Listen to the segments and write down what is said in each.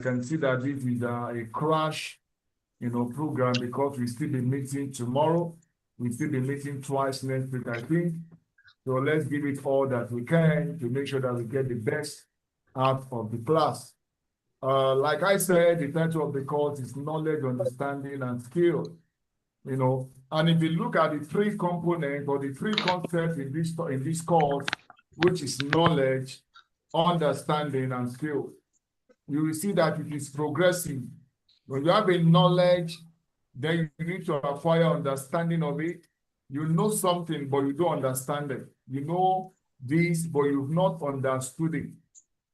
can see that this is a crash, program, because we still be meeting tomorrow. We still be meeting twice next week, I think. So let's give it all that we can to make sure that we get the best out of the class. Like I said, the title of the course is Knowledge, Understanding, and Skill. And if you look at the three components or the three concepts in this course, which is knowledge, understanding, and skill, you will see that it is progressive. When you have a knowledge, then you need to acquire understanding of it. You know something, but you don't understand it. You know this, but you've not understood it.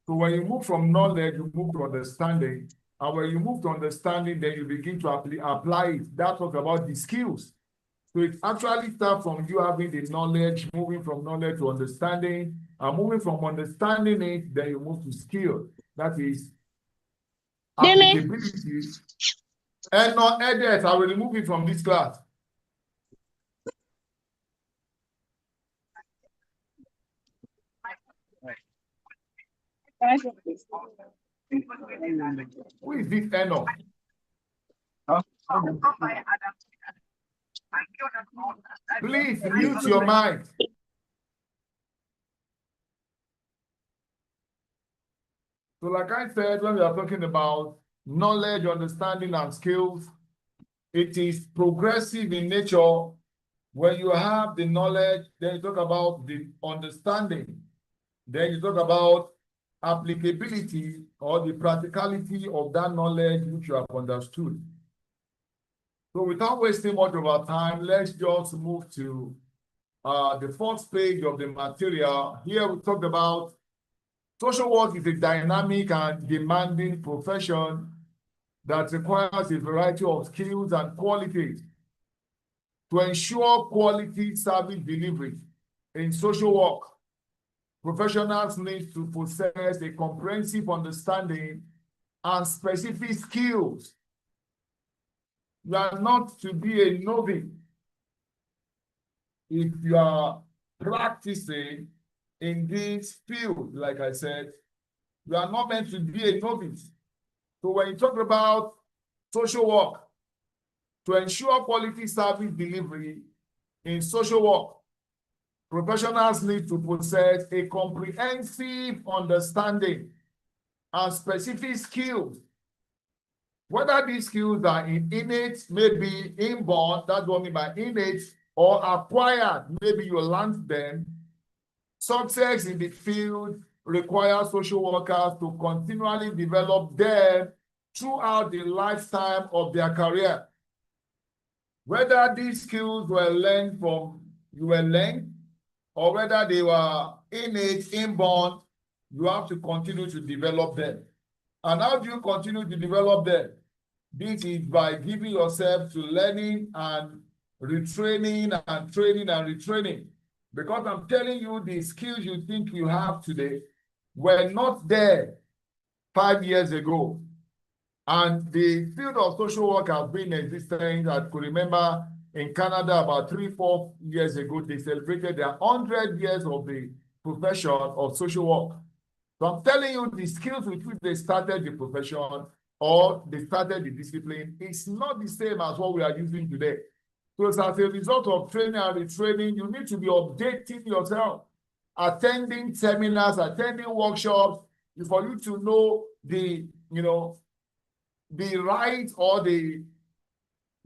So when you move from knowledge, you move to understanding. And when you move to understanding, then you begin to apply it. That talks about the skills. So it actually starts from you having the knowledge, moving from knowledge to understanding, and moving from understanding it, then you move to skill. That is applicability. And not edit, I will remove it from this class. Who is this Eno? Please mute your mic. So like I said, when we are talking about knowledge, understanding, and skills, it is progressive in nature. When you have the knowledge, then you talk about the understanding. Then you talk about applicability or the practicality of that knowledge which you have understood. So without wasting much of our time, let's just move to the first page of the material. Here we talked about social work is a dynamic and demanding profession that requires a variety of skills and qualities to ensure quality service delivery. In social work, professionals need to possess a comprehensive understanding and specific skills. You are not to be a novice if you are practicing in this field. Like I said, you are not meant to be a novice. So when you talk about social work, to ensure quality service delivery in social work, professionals need to possess a comprehensive understanding and specific skills. Whether these skills are innate, maybe inborn, that's what I mean by innate, or acquired, maybe you learned them. Success in the field requires social workers to continually develop them throughout the lifetime of their career. Whether these skills were learned or whether they were innate, inborn, you have to continue to develop them. And how do you continue to develop them? This is by giving yourself to learning and retraining and training and retraining. Because I'm telling you, the skills you think you have today were not there 5 years ago. And the field of social work has been existing. I could remember in Canada about 3-4 years ago, they celebrated their 100 years of the profession of social work. So I'm telling you, the skills with which they started the profession or they started the discipline is not the same as what we are using today. So as a result of training and retraining, you need to be updating yourself, attending seminars, attending workshops, for you to know the right or the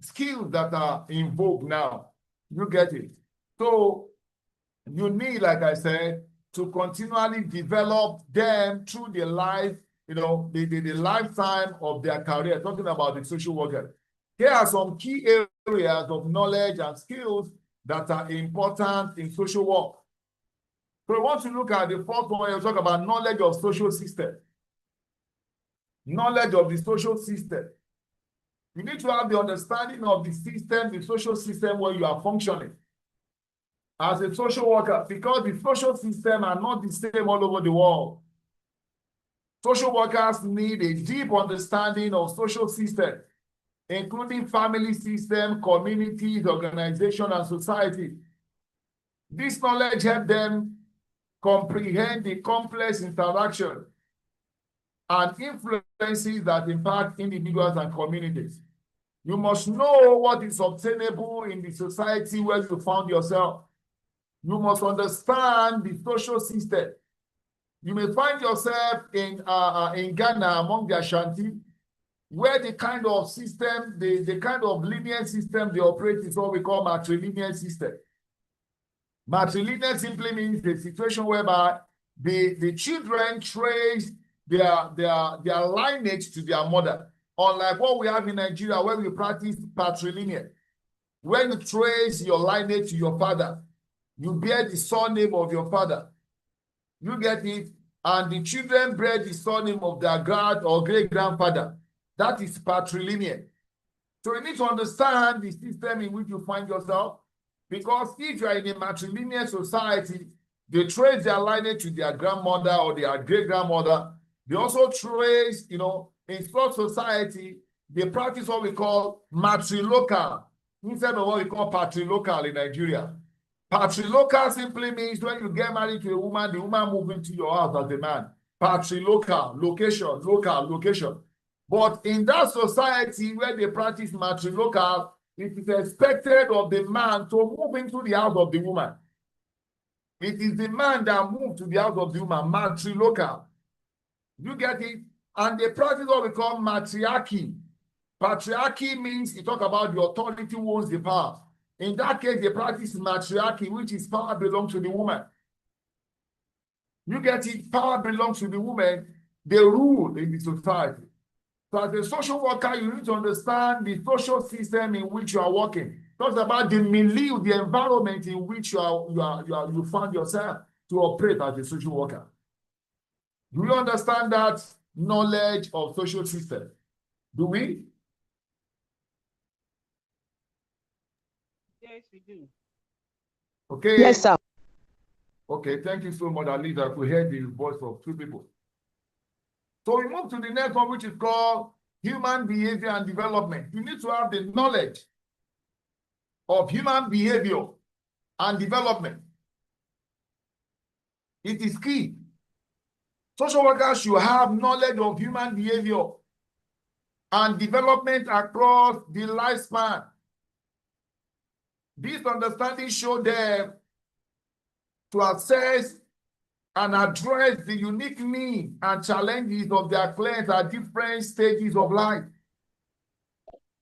skills that are in vogue now. You get it? So you need, like I said, to continually develop them through the life, the lifetime of their career, talking about the social worker. Here are some key areas of knowledge and skills that are important in social work. So we want to look at the first one. We'll talk about knowledge of social system. Knowledge of the social system. You need to have the understanding of the system, the social system where you are functioning as a social worker, because the social system are not the same all over the world. Social workers need a deep understanding of social system, including family system, communities, organization, and society. This knowledge helps them comprehend the complex interaction and influence influences that impact individuals and communities. You must know what is obtainable in the society where you found yourself. You must understand the social system. You may find yourself in Ghana among the Ashanti, where the kind of system, the kind of linear system they operate is what we call matrilineal system. Matrilineal simply means the situation whereby the children trace their lineage to their mother. Unlike what we have in Nigeria, where we practice patrilineal. When you trace your lineage to your father, you bear the surname of your father. You get it? And the children bear the surname of their grand or great-grandfather. That is patrilineal. So you need to understand the system in which you find yourself. Because if you are in a matrilineal society, they trace their lineage to their grandmother or their great-grandmother. They also trace, in such society, they practice what we call matrilocal instead of what we call patrilocal in Nigeria. Patrilocal simply means when you get married to a woman, the woman moves into your house as a man. Patrilocal, location, local, location. But in that society where they practice matrilocal, it is expected of the man to move into the house of the woman. It is the man that moves to the house of the woman, matrilocal. You get it? And they practice what we call matriarchy. Patriarchy means you talk about the authority who owns the power. In that case, they practice matriarchy, which is power belongs to the woman. You get it? Power belongs to the woman. They rule in the society. So as a social worker, you need to understand the social system in which you are working. Talks about the milieu, the environment in which you find yourself to operate as a social worker. Do you understand that knowledge of social system? Do we? Yes, we do. Okay. Yes, sir. Okay, thank you so much. At least I could hear the voice of two people. So we move to the next one, which is called human behavior and development. You need to have the knowledge of human behavior and development. It is key. Social workers should have knowledge of human behavior and development across the lifespan. This understanding shows them to assess and address the unique needs and challenges of their clients at different stages of life.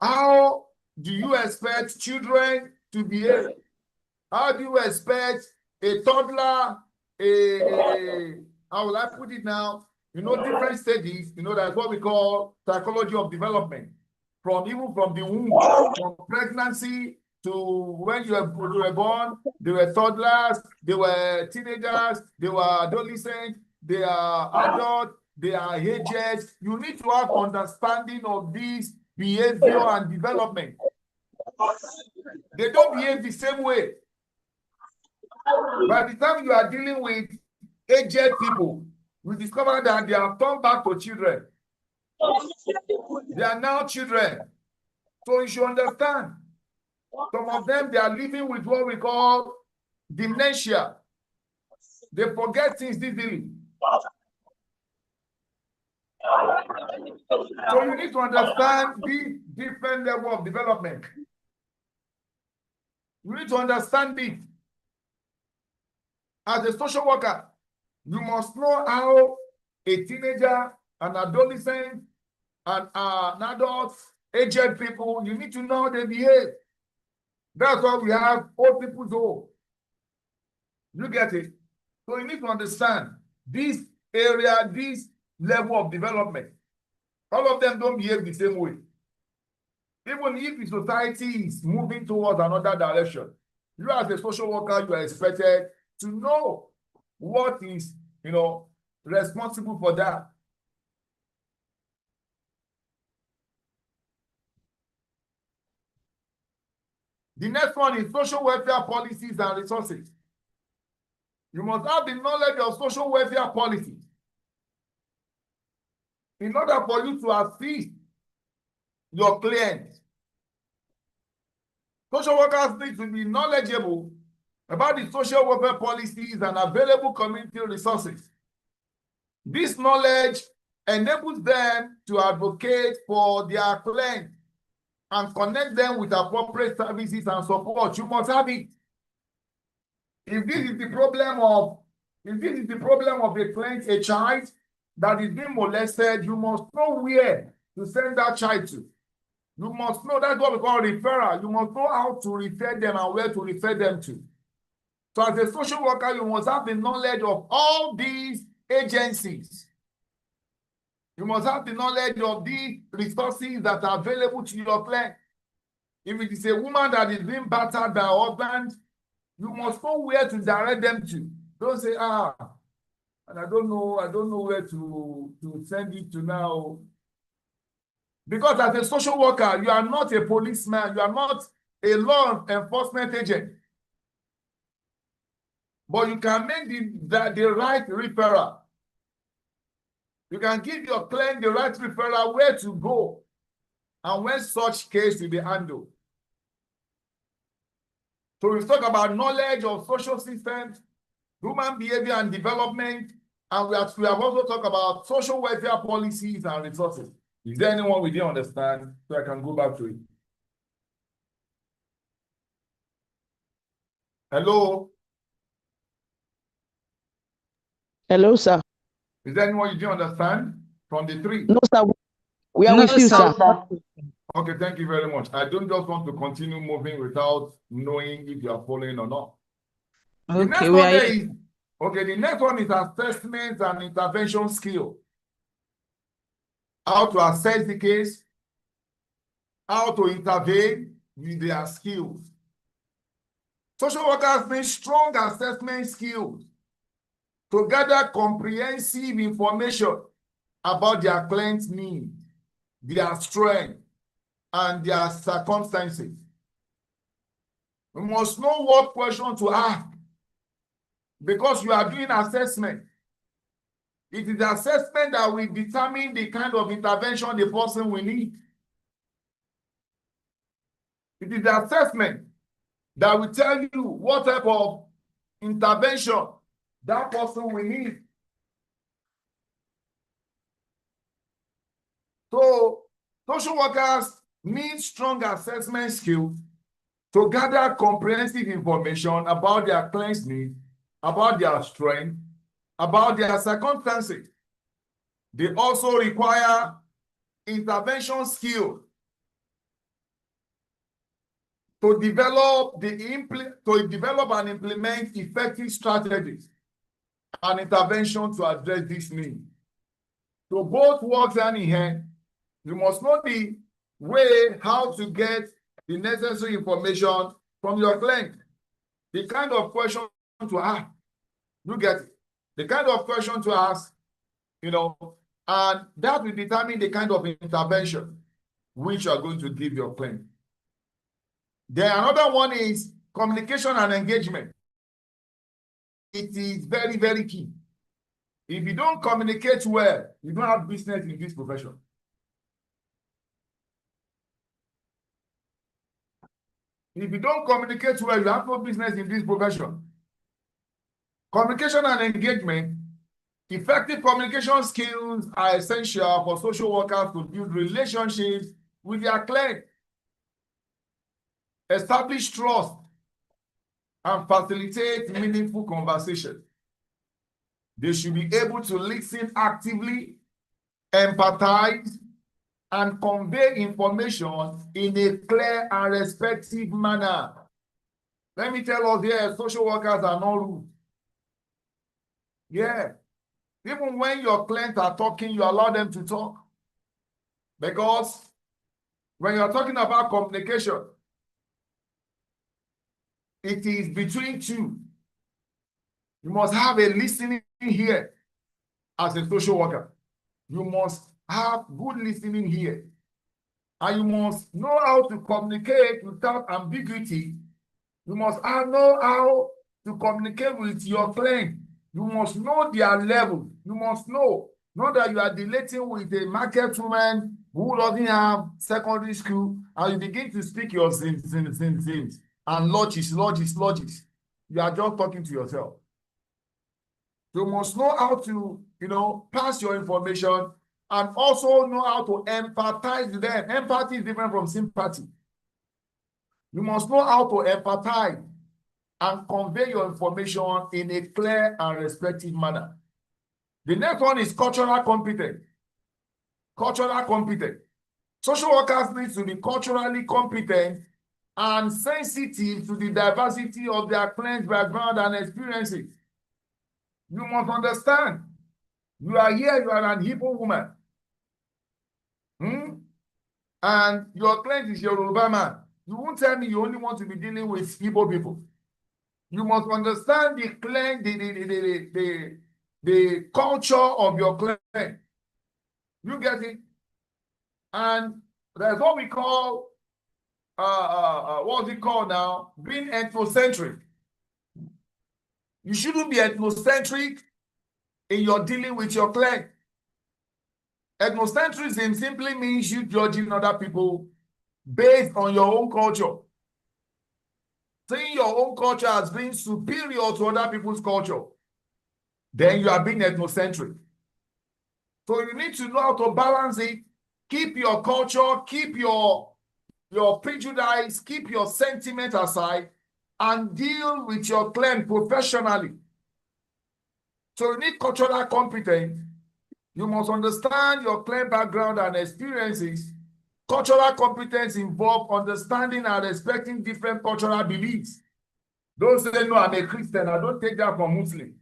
How do you expect children to behave? How do you expect a toddler, how will I put it now? Different stages, that's what we call psychology of development. Even from the womb, from pregnancy to when you were born, they were toddlers, they were teenagers, they were adolescents, they are adults, they are aged. You need to have understanding of this behavior and development. They don't behave the same way. By the time you are dealing with aged people, we discover that they have turned back to children. They are now children. So you should understand. Some of them, they are living with what we call dementia. They forget things easily. So you need to understand the different level of development. You need to understand it. As a social worker, you must know how a teenager, an adolescent, and an adult, aged people, you need to know how they behave. That's why we have old people's home. You get it? So you need to understand this area, this level of development. All of them don't behave the same way. Even if the society is moving towards another direction, you as a social worker, you are expected to know what is, responsible for that. The next one is social welfare policies and resources. You must have the knowledge of social welfare policies in order for you to assist your clients. Social workers need to be knowledgeable about the social welfare policies and available community resources. This knowledge enables them to advocate for their client and connect them with appropriate services and support. You must have it. If this is the problem of a client, a child that is being molested, you must know where to send that child to. You must know, that's what we call referral. You must know how to refer them and where to refer them to. So as a social worker, you must have the knowledge of all these agencies. You must have the knowledge of these resources that are available to your client. If it is a woman that is being battered by her husband, you must know where to direct them to. Don't say, and I don't know where to send it to now. Because as a social worker, you are not a policeman, you are not a law enforcement agent. But you can make the right referral. You can give your client the right referral where to go and when such case will be handled. So we talk about knowledge of social systems, human behavior and development, and we have also talked about social welfare policies and resources. Is there anyone we didn't understand so I can go back to it? Hello? Hello, sir. Is there anyone you didn't understand from the three? No, sir. We are with you, sir. Okay, thank you very much. I don't just want to continue moving without knowing if you are following or not. Okay, we are here. Okay, the next one is assessment and intervention skill. How to assess the case, how to intervene with their skills. Social workers need strong assessment skills to gather comprehensive information about their client's needs, their strength, and their circumstances. We must know what question to ask because you are doing assessment. It is the assessment that will determine the kind of intervention the person will need. It is the assessment that will tell you what type of intervention that person will need. So, social workers need strong assessment skills to gather comprehensive information about their client's needs, about their strength, about their circumstances. They also require intervention skills to develop and implement effective strategies and intervention to address this need. So both work hand in hand. You must know the way how to get the necessary information from your client. The kind of question to ask, you get it. The kind of question to ask, and that will determine the kind of intervention which you are going to give your client. Then another one is communication and engagement. It is very, very key. If you don't communicate well, you don't have business in this profession. If you don't communicate well, you have no business in this profession. Communication and engagement. Effective communication skills are essential for social workers to build relationships with their clients, establish trust, and facilitate meaningful conversation. They should be able to listen actively, empathize, and convey information in a clear and respectful manner. Let me tell us here, social workers are not rude. Yeah. Even when your clients are talking, you allow them to talk. Because when you're talking about communication, it is between two. You must have a listening here as a social worker. You must have good listening here. And you must know how to communicate without ambiguity. You must know how to communicate with your client. You must know their level. You must know, not that you are relating with a market woman who doesn't have secondary school, and you begin to speak your things, and logics. You are just talking to yourself. You must know how to, pass your information and also know how to empathize with them. Empathy is different from sympathy. You must know how to empathize and convey your information in a clear and respectful manner. The next one is cultural competence. Cultural competence. Social workers need to be culturally competent and sensitive to the diversity of their clients' background and experiences. You must understand. You are here, you are an Igbo woman. And your client is Yoruba man. You won't tell me you only want to be dealing with Igbo people. You must understand the client, the culture of your client. You get it? And that's what we call, what's it called now? Being ethnocentric. You shouldn't be ethnocentric in your dealing with your client. Ethnocentrism simply means you judging other people based on your own culture. Seeing your own culture as being superior to other people's culture, then you are being ethnocentric. So you need to know how to balance it. Keep your culture, keep your prejudice, keep your sentiment aside, and deal with your client professionally. So you need cultural competence. You must understand your client background and experiences. Cultural competence involves understanding and respecting different cultural beliefs. Don't say, no, I'm a Christian. I don't take that from Muslim.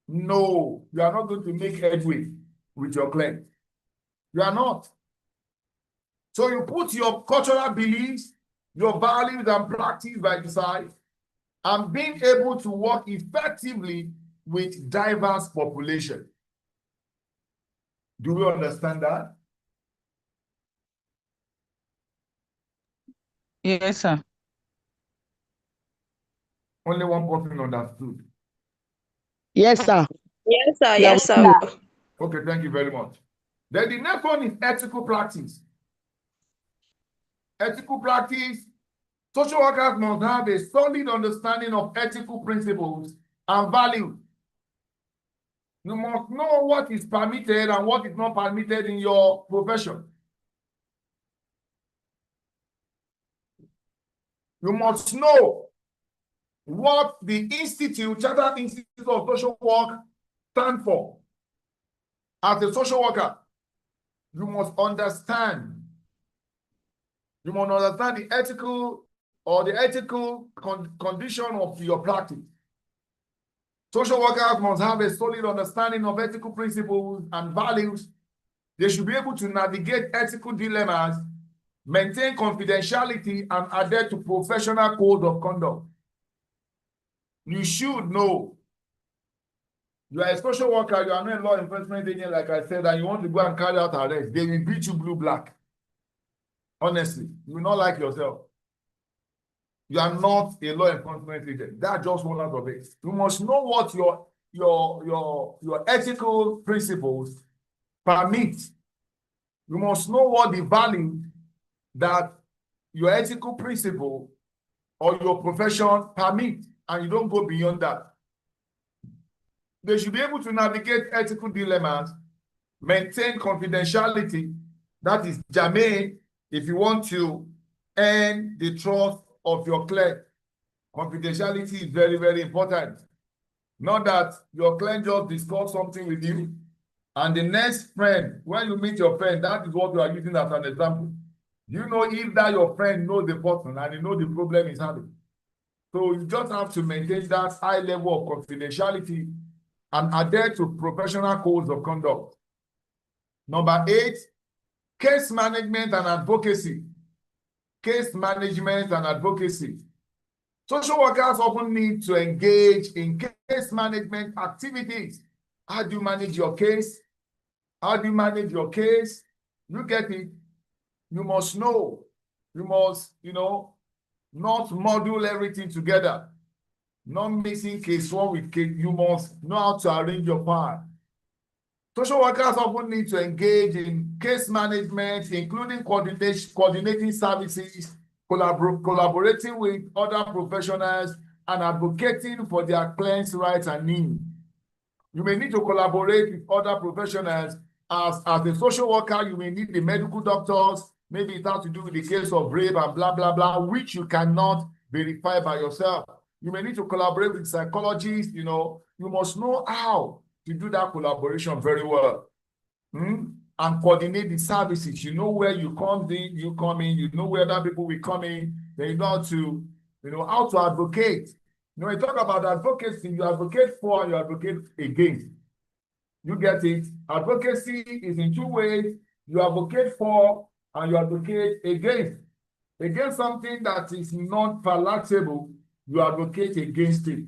No, you are not going to make headway with your client. You are not. So you put your cultural beliefs, your values and practice by the side, and being able to work effectively with diverse population. Do we understand that? Yes, sir. Only one person understood. Yes, sir. Yes, sir. Yes, sir. Okay, thank you very much. Then the next one is ethical practice. Ethical practice. Social workers must have a solid understanding of ethical principles and values. You must know what is permitted and what is not permitted in your profession. You must know what the Institute, Chartered Institute of Social Work stand for. As a social worker, you must understand. You must understand the ethical condition of your practice. Social workers must have a solid understanding of ethical principles and values. They should be able to navigate ethical dilemmas, maintain confidentiality, and adhere to professional codes of conduct. You should know. You are a social worker, you are not a law enforcement agent, like I said, and you want to go and carry out arrest. They will beat you blue-black. Honestly, you will not like yourself. You are not a law enforcement agent. That's just one out of it. You must know what your ethical principles permit. You must know what the value that your ethical principle or your profession permit, and you don't go beyond that. They should be able to navigate ethical dilemmas, maintain confidentiality. That is germane if you want to earn the trust of your client. Confidentiality is very, very important. Not that your client just discuss something with you, and the next friend, when you meet your friend, that is what you are using as an example. You know if that your friend knows the person and you know the problem is having. So you just have to maintain that high level of confidentiality and adhere to professional codes of conduct. Number 8, case management and advocacy. Case management and advocacy. Social workers often need to engage in case management activities. How do you manage your case? How do you manage your case? You get it. You must know. You must, not model everything together. Not mixing case one with case. You must know how to arrange your part. Social workers often need to engage in case management, including coordinating services, collaborating with other professionals, and advocating for their clients' rights and needs. You may need to collaborate with other professionals as a social worker, you may need the medical doctors. Maybe it has to do with the case of rape and blah, blah, blah, which you cannot verify by yourself. You may need to collaborate with psychologists. You know, you must know how to do that collaboration very well. And coordinate the services. You know where you come in, you know where other people will come in. Then you know how to, how to advocate. You talk about advocacy, you advocate for and you advocate against. You get it? Advocacy is in two ways. You advocate for and you advocate against. Against something that is not palatable, you advocate against it.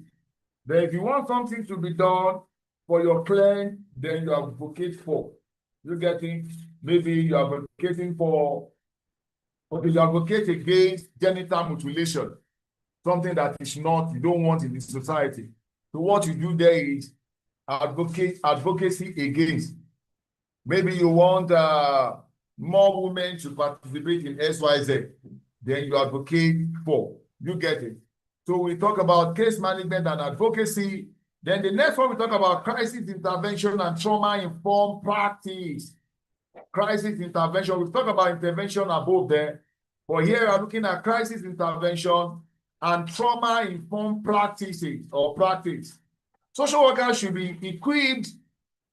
Then if you want something to be done for your client, then you advocate for. You get it? Maybe you're advocating for, okay, you advocate against genital mutilation, something that is not, you don't want in the society. So what you do there is advocacy against. Maybe you want more women to participate in SYZ, then you advocate for. You get it? So we talk about case management and advocacy. Then the next one, we talk about crisis intervention and trauma-informed practice. Crisis intervention, we talk about intervention above there. But here we are looking at crisis intervention and trauma-informed practices or practice. Social workers should be equipped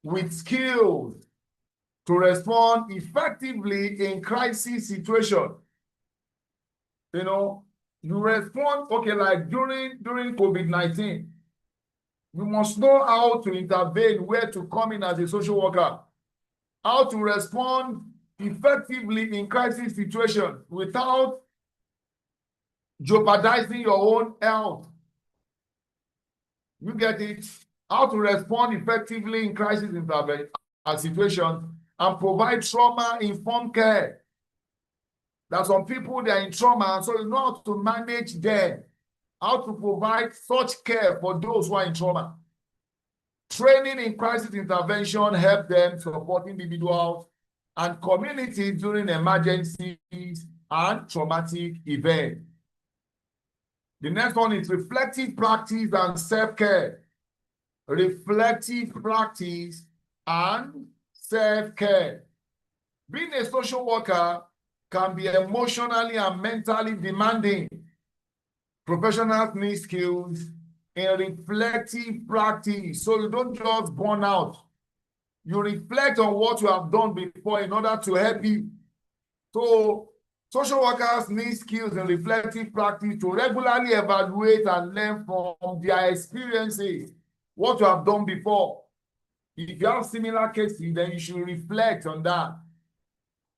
with skills to respond effectively in crisis situation. You respond, okay, like during COVID-19, you must know how to intervene, where to come in as a social worker, how to respond effectively in crisis situation without jeopardizing your own health. You get it? How to respond effectively in crisis situations and provide trauma-informed care. There are some people that are in trauma, so you know how to manage them, how to provide such care for those who are in trauma. Training in crisis intervention help them support individuals and communities during emergencies and traumatic events. The next one is reflective practice and self-care. Reflective practice and self-care. Being a social worker can be emotionally and mentally demanding. Professionals need skills in reflective practice, so you don't just burn out. You reflect on what you have done before in order to help you. So social workers need skills in reflective practice to regularly evaluate and learn from their experiences, what you have done before. If you have similar cases, then you should reflect on that.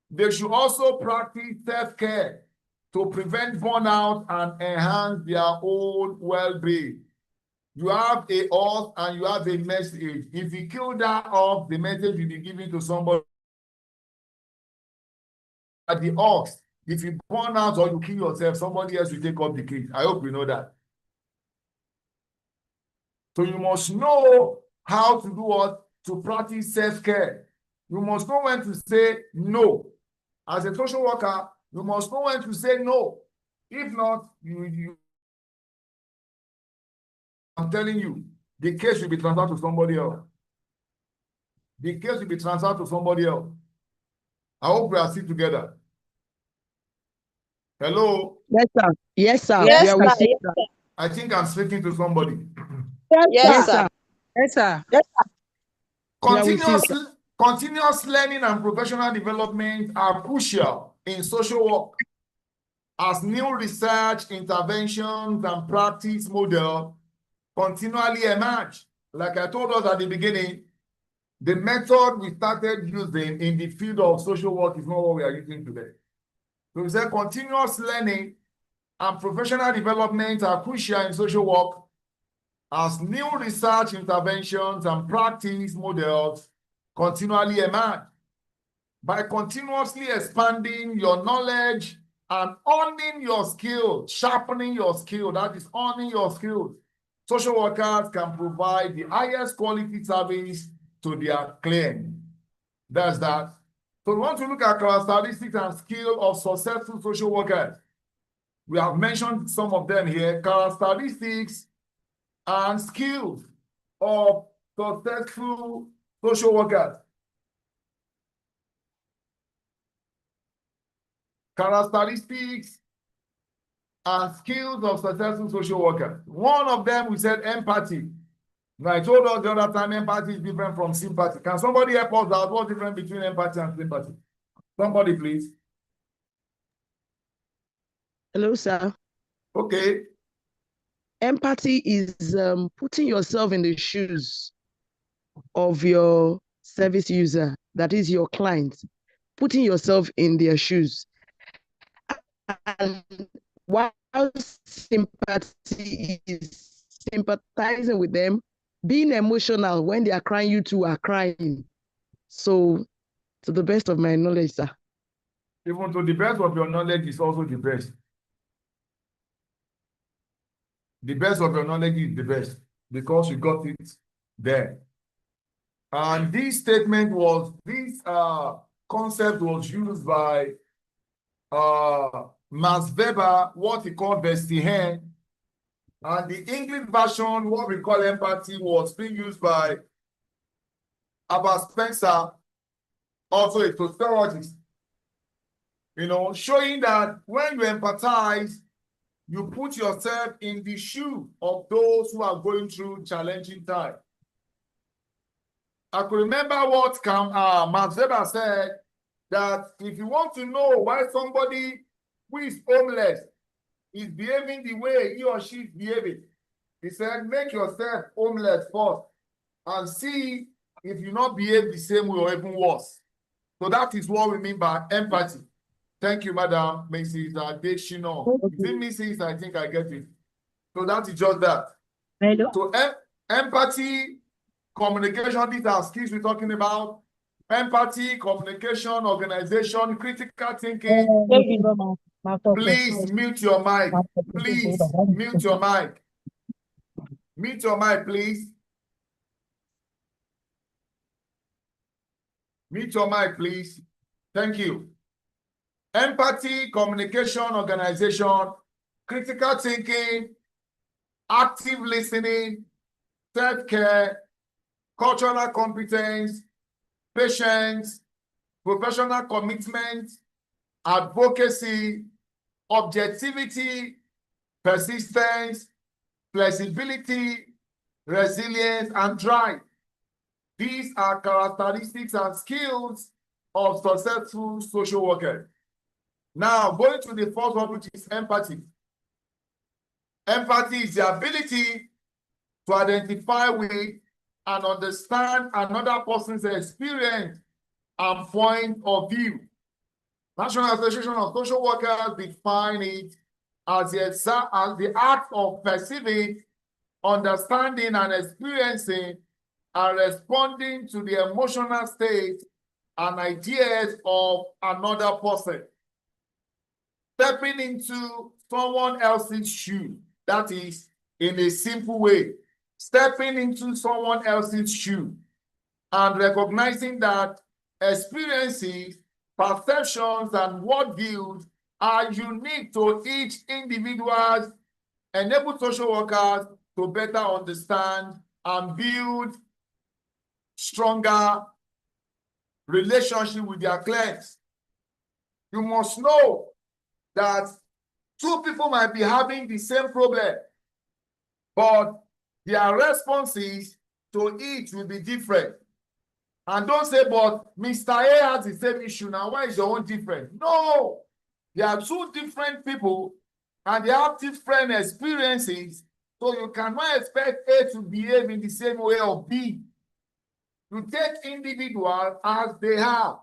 They should also practice self-care to prevent burnout and enhance their own well-being. You have a horse and you have a message. If you kill that horse, the message will be given to somebody. At the ox, if you burn out or you kill yourself, somebody else will take up the case. I hope you know that. So you must know how to do what? To practice self-care. You must know when to say no. As a social worker, you must know when to say no. If not, I'm telling you, the case will be transferred to somebody else. The case will be transferred to somebody else. I hope we are still together. Hello? Yes, sir. Yes, sir. Yes, We are sir. with you. I think I'm speaking to somebody. Yes, sir. Yes, sir. Continuous learning and professional development are crucial in social work as new research, interventions, and practice models continually emerge. Like I told us at the beginning, the method we started using in the field of social work is not what we are using today. So we say continuous learning and professional development are crucial in social work as new research, interventions, and practice models continually emerge. By continuously expanding your knowledge and honing your skills, sharpening your skill, that is honing your skills, social workers can provide the highest quality service to their client. That's that. So we want to look at characteristics and skill of successful social workers. We have mentioned some of them here, characteristics and skills of successful social workers. Characteristics and skills of successful social workers. One of them, we said empathy. Now, I told us the other time, empathy is different from sympathy. Can somebody help us out? What's the difference between empathy and sympathy? Somebody, please. Hello, sir. Okay. Empathy is putting yourself in the shoes of your service user, that is your client, putting yourself in their shoes. And while sympathy is sympathizing with them, being emotional when they are crying, you too are crying. So, to the best of my knowledge, sir. Even to the best of your knowledge is also the best. The best of your knowledge is the best because you got it there. And this statement was, this concept was used by Max Weber, what he called Vestihen. And the English version, what we call empathy, was being used by Albert Spencer, also a sociologist. You know, showing that when you empathize, you put yourself in the shoe of those who are going through challenging time. I could remember what Max Weber said, that if you want to know why somebody who is homeless is behaving the way he or she is behaving, he said, make yourself homeless first and see if you not behave the same way or even worse. So that is what we mean by empathy. Thank you, Madam Mrs. Adejumo. Is it Mrs.? I think I get it. So that is just that. Hello. So empathy, communication, these are skills we're talking about. Empathy, communication, organization, critical thinking. Please mute your mic. Please mute your mic. Mute your mic, please. Mute your mic, please. Thank you. Empathy, communication, organization, critical thinking, active listening, self-care, cultural competence, patience, professional commitment, advocacy, objectivity, persistence, flexibility, resilience, and drive. These are characteristics and skills of successful social workers. Now, going to the first one, which is empathy. Empathy is the ability to identify with and understand another person's experience and point of view. National Association of Social Workers define it as the act of perceiving, understanding, and experiencing and responding to the emotional state and ideas of another person. Stepping into someone else's shoe, that is, in a simple way, stepping into someone else's shoe and recognizing that experiences, perceptions, and worldviews are unique to each individual, enable social workers to better understand and build stronger relationship with their clients. You must know that two people might be having the same problem, but their responses to it will be different. And don't say, but Mr. A has the same issue now, why is your own different? No, they are two different people and they have different experiences, so you cannot expect A to behave in the same way of B. You take individuals as they are.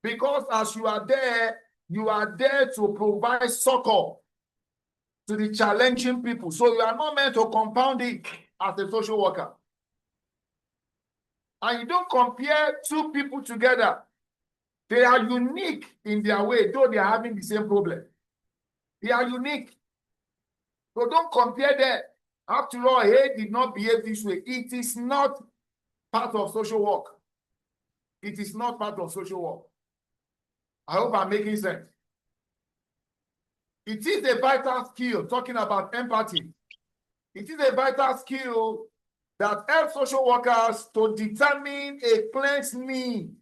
Because as you are there to provide succor to the challenging people. So you are not meant to compound it as a social worker. And you don't compare two people together. They are unique in their way, though they are having the same problem. They are unique. So don't compare them. After all, A did not behave this way. It is not part of social work. It is not part of social work. I hope I'm making sense. It is a vital skill, talking about empathy. It is a vital skill that helps social workers to determine a client's need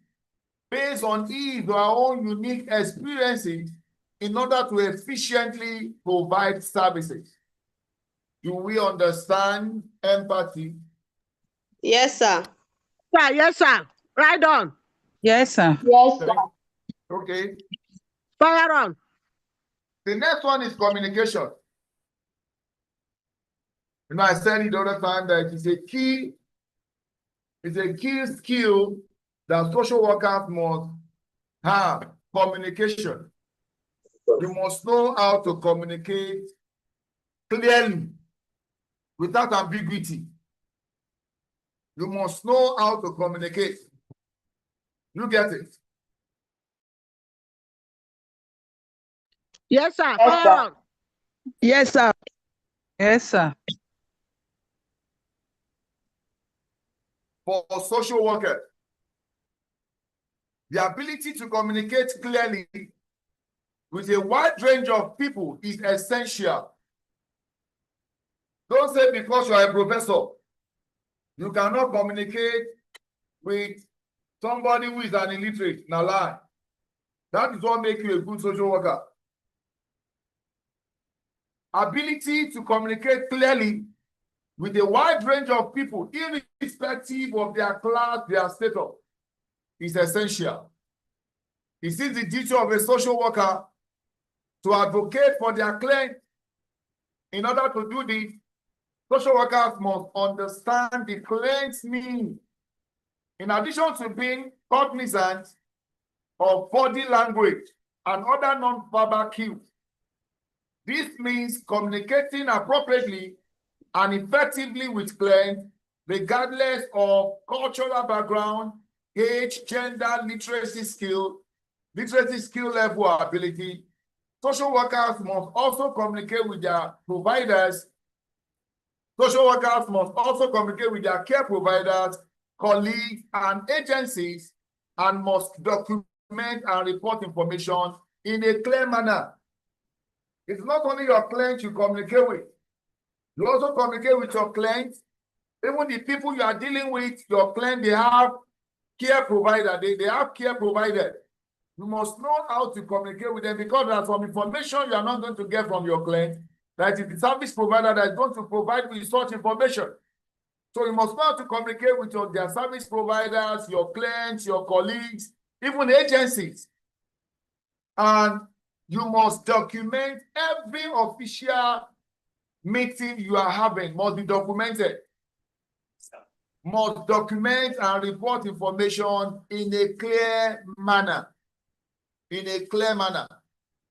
based on his or our own unique experiences in order to efficiently provide services. Do we understand empathy? Yes, sir. Sir, yes, sir. Right on. Yes, sir. Yes, sir. Okay. Fire on. The next one is communication. You know, I said it the other time that it's a key skill that social workers must have: communication. You must know how to communicate clearly without ambiguity. You must know how to communicate. You get it? Yes, sir. Yes, Fire sir. on. Yes, sir. Yes, sir. For social workers, the ability to communicate clearly with a wide range of people is essential. Don't say because you are a professor, you cannot communicate with somebody who is an illiterate. Now lie. That is what makes you a good social worker. Ability to communicate clearly with a wide range of people, irrespective of their class, their status, is essential. It is the duty of a social worker to advocate for their client. In order to do this, social workers must understand the client's needs. In addition to being cognizant of body language and other non-verbal cues, this means communicating appropriately and effectively with clients, regardless of cultural background, age, gender, literacy skill level or ability. Social workers must also communicate with their providers. Social workers must also communicate with their care providers, colleagues, and agencies, and must document and report information in a clear manner. It's not only your clients you communicate with. You also communicate with your clients. Even the people you are dealing with, your client, they have care provider. They have care provider. You must know how to communicate with them, because there's some information you are not going to get from your client. That is the service provider that is going to provide with such information. So you must know how to communicate with their service providers, your clients, your colleagues, even agencies. And you must document every official meeting you are having, must be documented. Must document and report information in a clear manner. In a clear manner.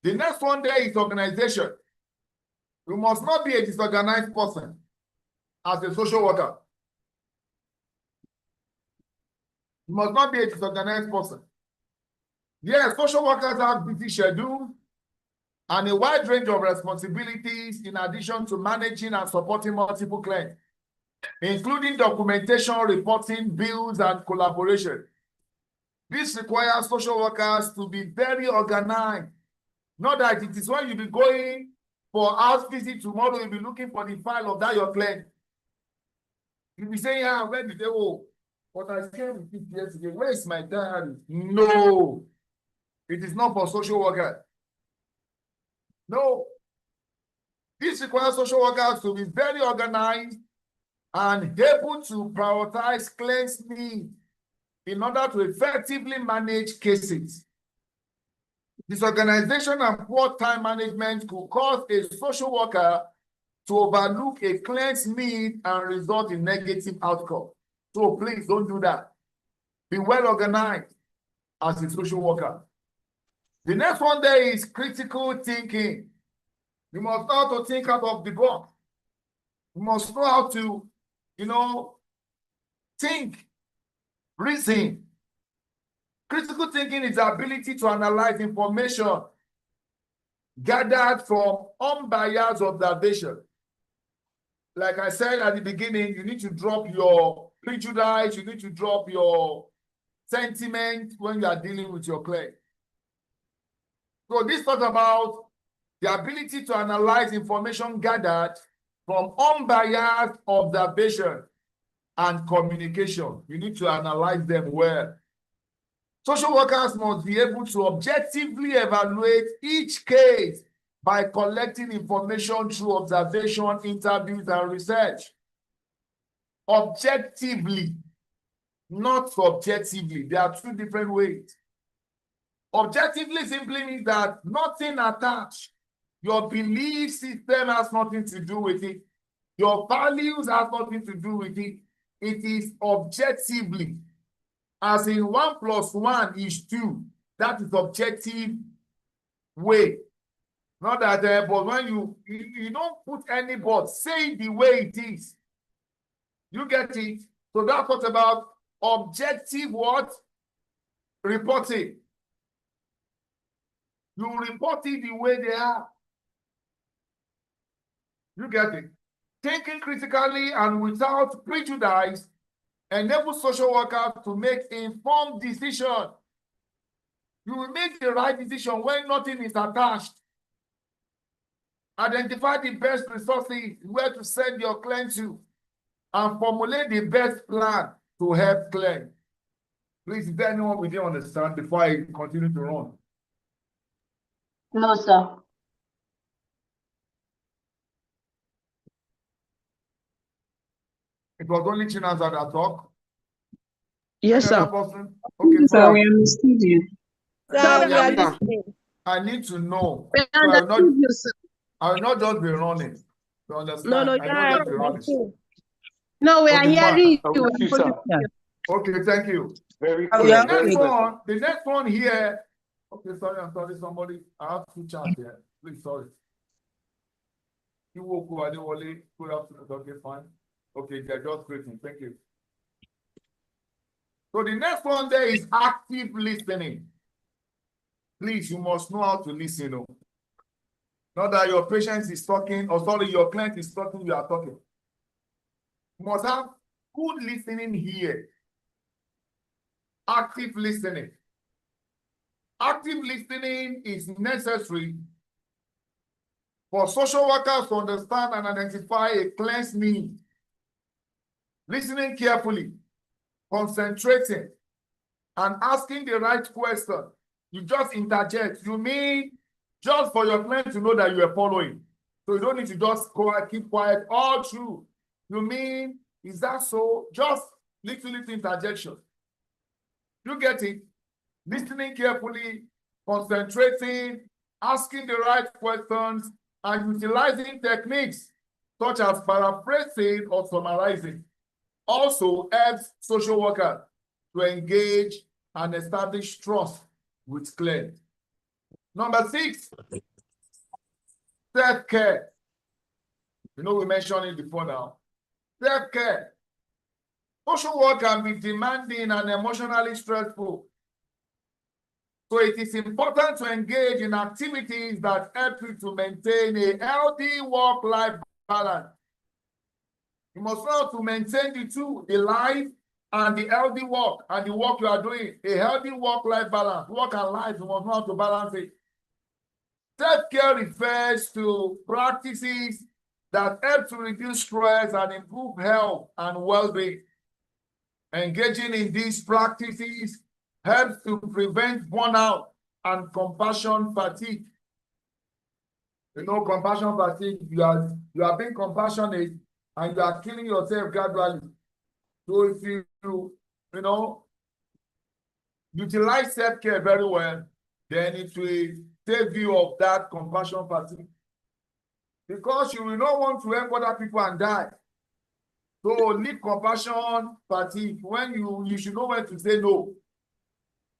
The next one there is organization. You must not be a disorganized person as a social worker. You must not be a disorganized person. Yes, social workers have busy schedules and a wide range of responsibilities in addition to managing and supporting multiple clients, including documentation, reporting, bills, and collaboration. This requires social workers to be very organized. Not that it is when you be going for house visit tomorrow, you'll be looking for the file of that your client. You'll be saying, yeah, where did they go? But I came with it yesterday. Where is my diary? No, it is not for social workers. No. This requires social workers to be very organized and able to prioritize clients' needs in order to effectively manage cases. Disorganization and poor time management could cause a social worker to overlook a client's need and result in negative outcome. So please don't do that. Be well organized as a social worker. The next one there is critical thinking. You must know how to think out of the box. You must know how to, think, reason. Critical thinking is the ability to analyze information gathered from unbiased observation. Like I said at the beginning, you need to drop your prejudice, you need to drop your sentiment when you are dealing with your client. So this talks about the ability to analyze information gathered from unbiased observation and communication. You need to analyze them well. Social workers must be able to objectively evaluate each case by collecting information through observation, interviews, and research. Objectively, not subjectively. There are two different ways. Objectively simply means that nothing attached. Your belief system has nothing to do with it. Your values have nothing to do with it. It is objectively. As in 1 + 1 is 2. That is objective way. Not that, but when you don't put any but, say it the way it is. You get it? So that's what about objective what? Reporting. You report it the way they are. You get it? Thinking critically and without prejudice enables social workers to make informed decisions. You will make the right decision when nothing is attached. Identify the best resources where to send your client to and formulate the best plan to help client. Please, is there anyone we didn't understand before I continue to run? No, sir. It was only Chinasa that talk. Yes, Any sir. other person? Okay, So we fine. understood you. Sir, we are please, listening. I need to know. We So I will not, understood you, sir. I will not just be running. You understand? No, no, I will not yeah, just be running. No, we are Okay, fine. hearing I'm you. with you, sir. Okay, thank you. Very Oh, So clear, yeah. the next one here. Okay, sorry, I'm sorry, somebody. I have two chats here. Please, sorry. You woke up, Adewale. Good afternoon. Okay, fine. Okay, they're just greeting. Thank you. So the next one there is active listening. Please, you must know how to listen. Oh. Not that your patient is talking, or sorry, your client is talking, you are talking. You must have good listening here. Active listening. Active listening is necessary for social workers to understand and identify a client's need. Listening carefully, concentrating, and asking the right question. You just interject. You mean just for your client to know that you are following. So you don't need to just keep quiet all through. You mean, is that so? Just little interjection. You get it? Listening carefully, concentrating, asking the right questions, and utilizing techniques such as paraphrasing or summarizing also helps social workers to engage and establish trust with clients. Number 6, self-care. You know, we mentioned it before now. Self-care. Social work can be demanding and emotionally stressful. So it is important to engage in activities that help you to maintain a healthy work-life balance. You must know how to maintain the two, the life and the healthy work, and the work you are doing, a healthy work-life balance. Work and life, you must know how to balance it. Self-care refers to practices that help to reduce stress and improve health and well-being. Engaging in these practices helps to prevent burnout and compassion fatigue. You know, compassion fatigue, you are being compassionate and you are killing yourself gradually. So if you utilize self-care very well, then it will take you of that compassion fatigue. Because you will not want to help other people and die. So leave compassion fatigue when you should know when to say no.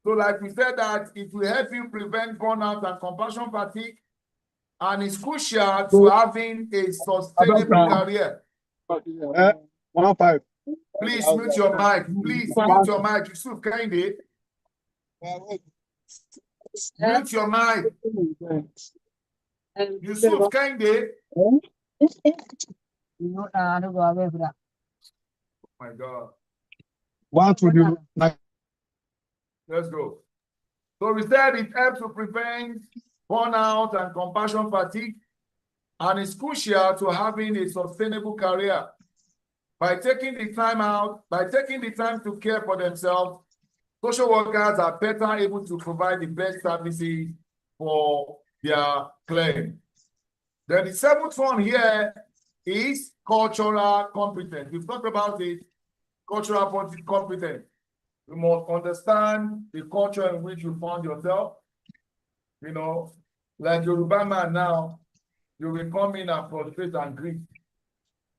So like we said that it will help you prevent burnout and compassion fatigue, and it's crucial to having a sustainable career. 105. Please mute your mic. Please mute your mic. Yusuf Kende. Mute your mic. Yusuf Kende. Oh my God. 1 to the Let's go. So we said it helps to prevent burnout and compassion fatigue, and it's crucial to having a sustainable career. By taking the time to care for themselves, social workers are better able to provide the best services for their client. Then the seventh one here is cultural competence. We've talked about it, cultural competence. You must understand the culture in which you found yourself. You know, like Yoruba man now, you will come in and prostrate and greet.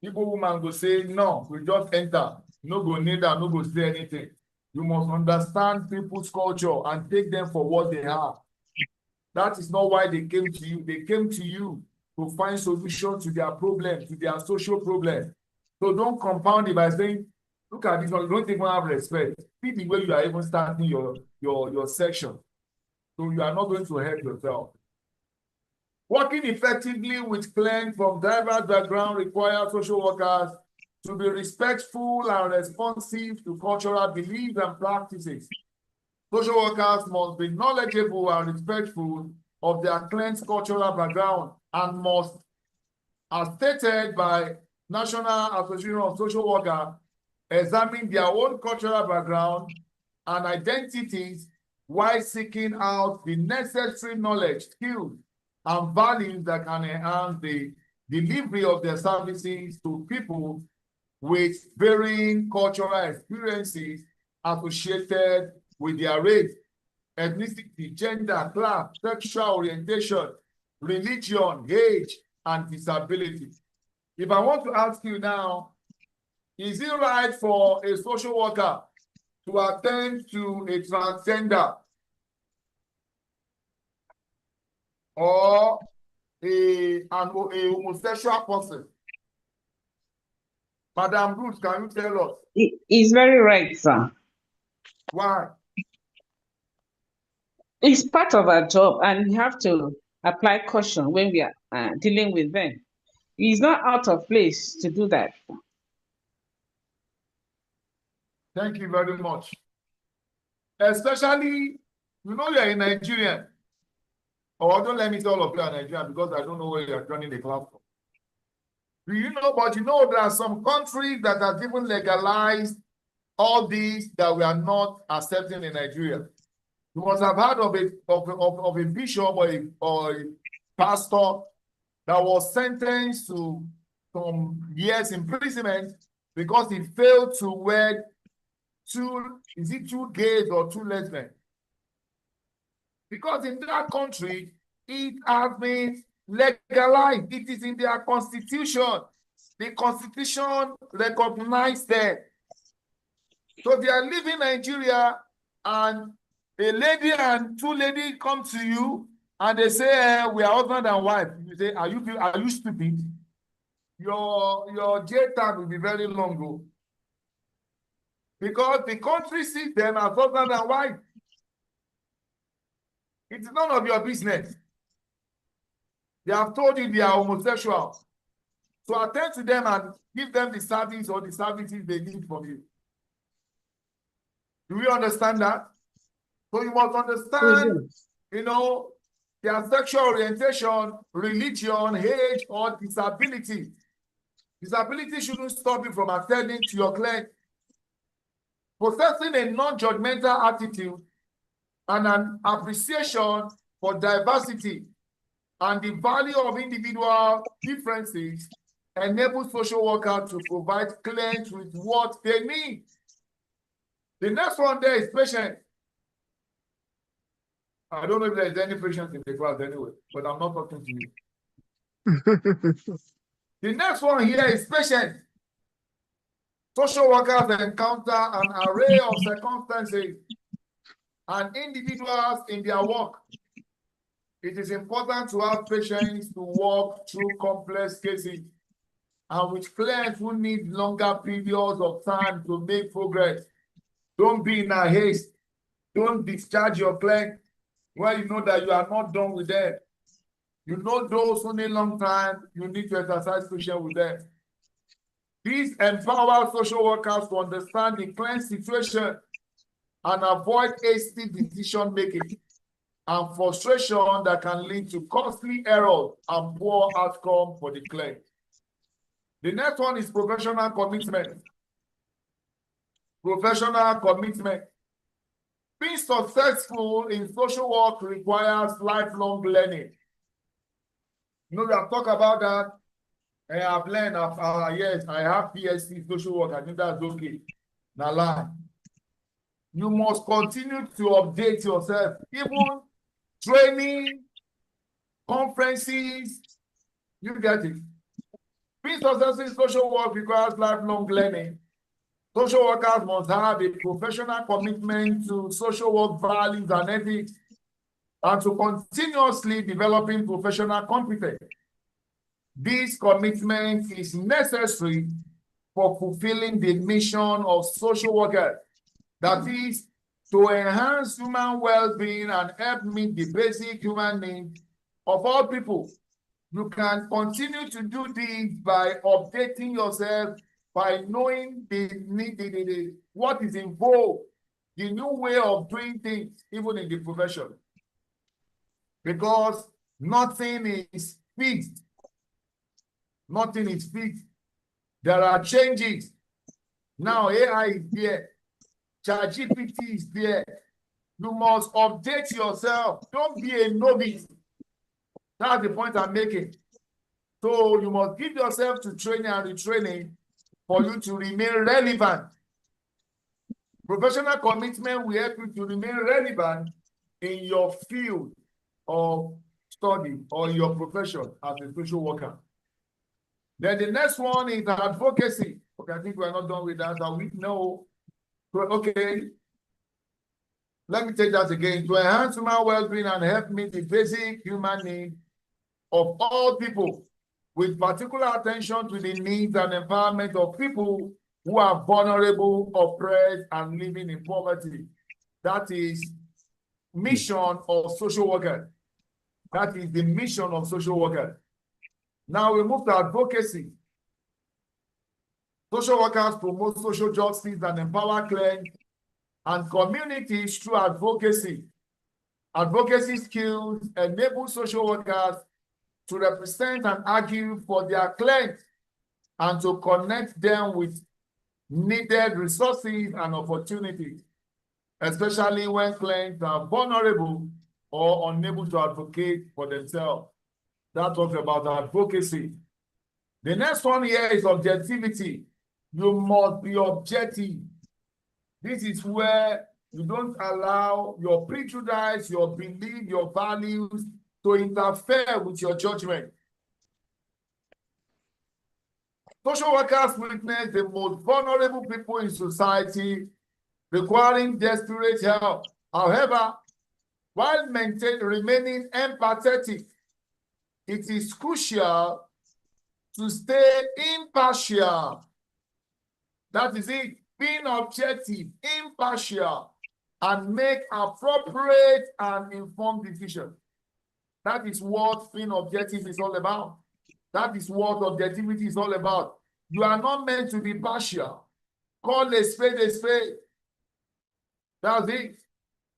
People woman go say, no, we just enter. No go neither, no go say anything. You must understand people's culture and take them for what they are. That is not why they came to you. They came to you to find solutions to their problem, to their social problem. So don't compound it by saying, look at this one, you don't even have respect. See the way you are even starting your section. So you are not going to help yourself. Working effectively with clients from diverse backgrounds requires social workers to be respectful and responsive to cultural beliefs and practices. Social workers must be knowledgeable and respectful of their client's cultural background and must, as stated by National Association of Social Workers, examine their own cultural background and identities while seeking out the necessary knowledge, skills, and values that can enhance the delivery of their services to people with varying cultural experiences associated with their race, ethnicity, gender, class, sexual orientation, religion, age, and disability. If I want to ask you now, is it right for a social worker to attend to a transgender or a homosexual person? Madam Ruth, can you tell us? It's very right, sir. Why? It's part of our job, and we have to apply caution when we are dealing with them. It's not out of place to do that. Thank you very much. Especially, you know, you're in Nigeria. Or don't let me tell all of you are Nigerian because I don't know where you're joining the class from. Do you know, but you know, there are some countries that have even legalized all these that we are not accepting in Nigeria. You must have heard of a bishop or a pastor that was sentenced to some years imprisonment because he failed to wed two gays or two lesbians. Because in that country, it has been legalized. It is in their constitution. The constitution recognized them. So they are living Nigeria, and a lady and two ladies come to you and they say, we are husband and wife. You say, are you stupid? Your jail time will be very long ago. Because the country sees them as husband and wife. It's none of your business. They have told you they are homosexual. So attend to them and give them the service or the services they need from you. Do we understand that? So you must understand, you know, their sexual orientation, religion, age, or disability. Disability shouldn't stop you from attending to your client. Possessing a non-judgmental attitude and an appreciation for diversity and the value of individual differences enables social workers to provide clients with what they need. The next one there is patient. I don't know if there is any patient in the class anyway, but I'm not talking to you. The next one here is patient. Social workers encounter an array of circumstances and individuals in their work. It is important to have patience to walk through complex cases and with clients who need longer periods of time to make progress. Don't be in a haste. Don't discharge your client when you know that you are not done with them. You know those who need long time, you need to exercise patience with them. This empowers social workers to understand the client's situation and avoid hasty decision making and frustration that can lead to costly errors and poor outcome for the client. The next one is professional commitment. Professional commitment. Being successful in social work requires lifelong learning. You know, we have talked about that. I have learned, yes, I have PhD social work. I think that's okay. Now, lie. You must continue to update yourself. Even training, conferences, you get it. Being successful in social work requires lifelong learning. Social workers must have a professional commitment to social work values and ethics, and to continuously developing professional competence. This commitment is necessary for fulfilling the mission of social workers, that is, to enhance human well-being and help meet the basic human needs of all people. You can continue to do this by updating yourself, by knowing what is involved, the new way of doing things, even in the profession. Because nothing is fixed. Nothing is fixed. There are changes. Now AI is there. ChatGPT is there. You must update yourself. Don't be a novice. That's the point I'm making. So you must give yourself to training and retraining for you to remain relevant. Professional commitment will help you to remain relevant in your field of study or your profession as a social worker. Then the next one is advocacy. Okay, I think we're not done with that. We know. Okay. Let me take that again. To enhance human well-being and help meet the basic human needs of all people, with particular attention to the needs and empowerment of people who are vulnerable, oppressed, and living in poverty. That is mission of social worker. That is the mission of social worker. Now we move to advocacy. Social workers promote social justice and empower clients and communities through advocacy. Advocacy skills enable social workers to represent and argue for their clients and to connect them with needed resources and opportunities, especially when clients are vulnerable or unable to advocate for themselves. That talks about advocacy. The next one here is objectivity. You must be objective. This is where you don't allow your prejudice, your belief, your values to interfere with your judgment. Social workers witness the most vulnerable people in society requiring desperate help. However, while remaining empathetic, it is crucial to stay impartial. That is it, being objective, impartial, and make appropriate and informed decisions. That is what being objective is all about. That is what objectivity is all about. You are not meant to be partial. Call a spade a spade. That's it.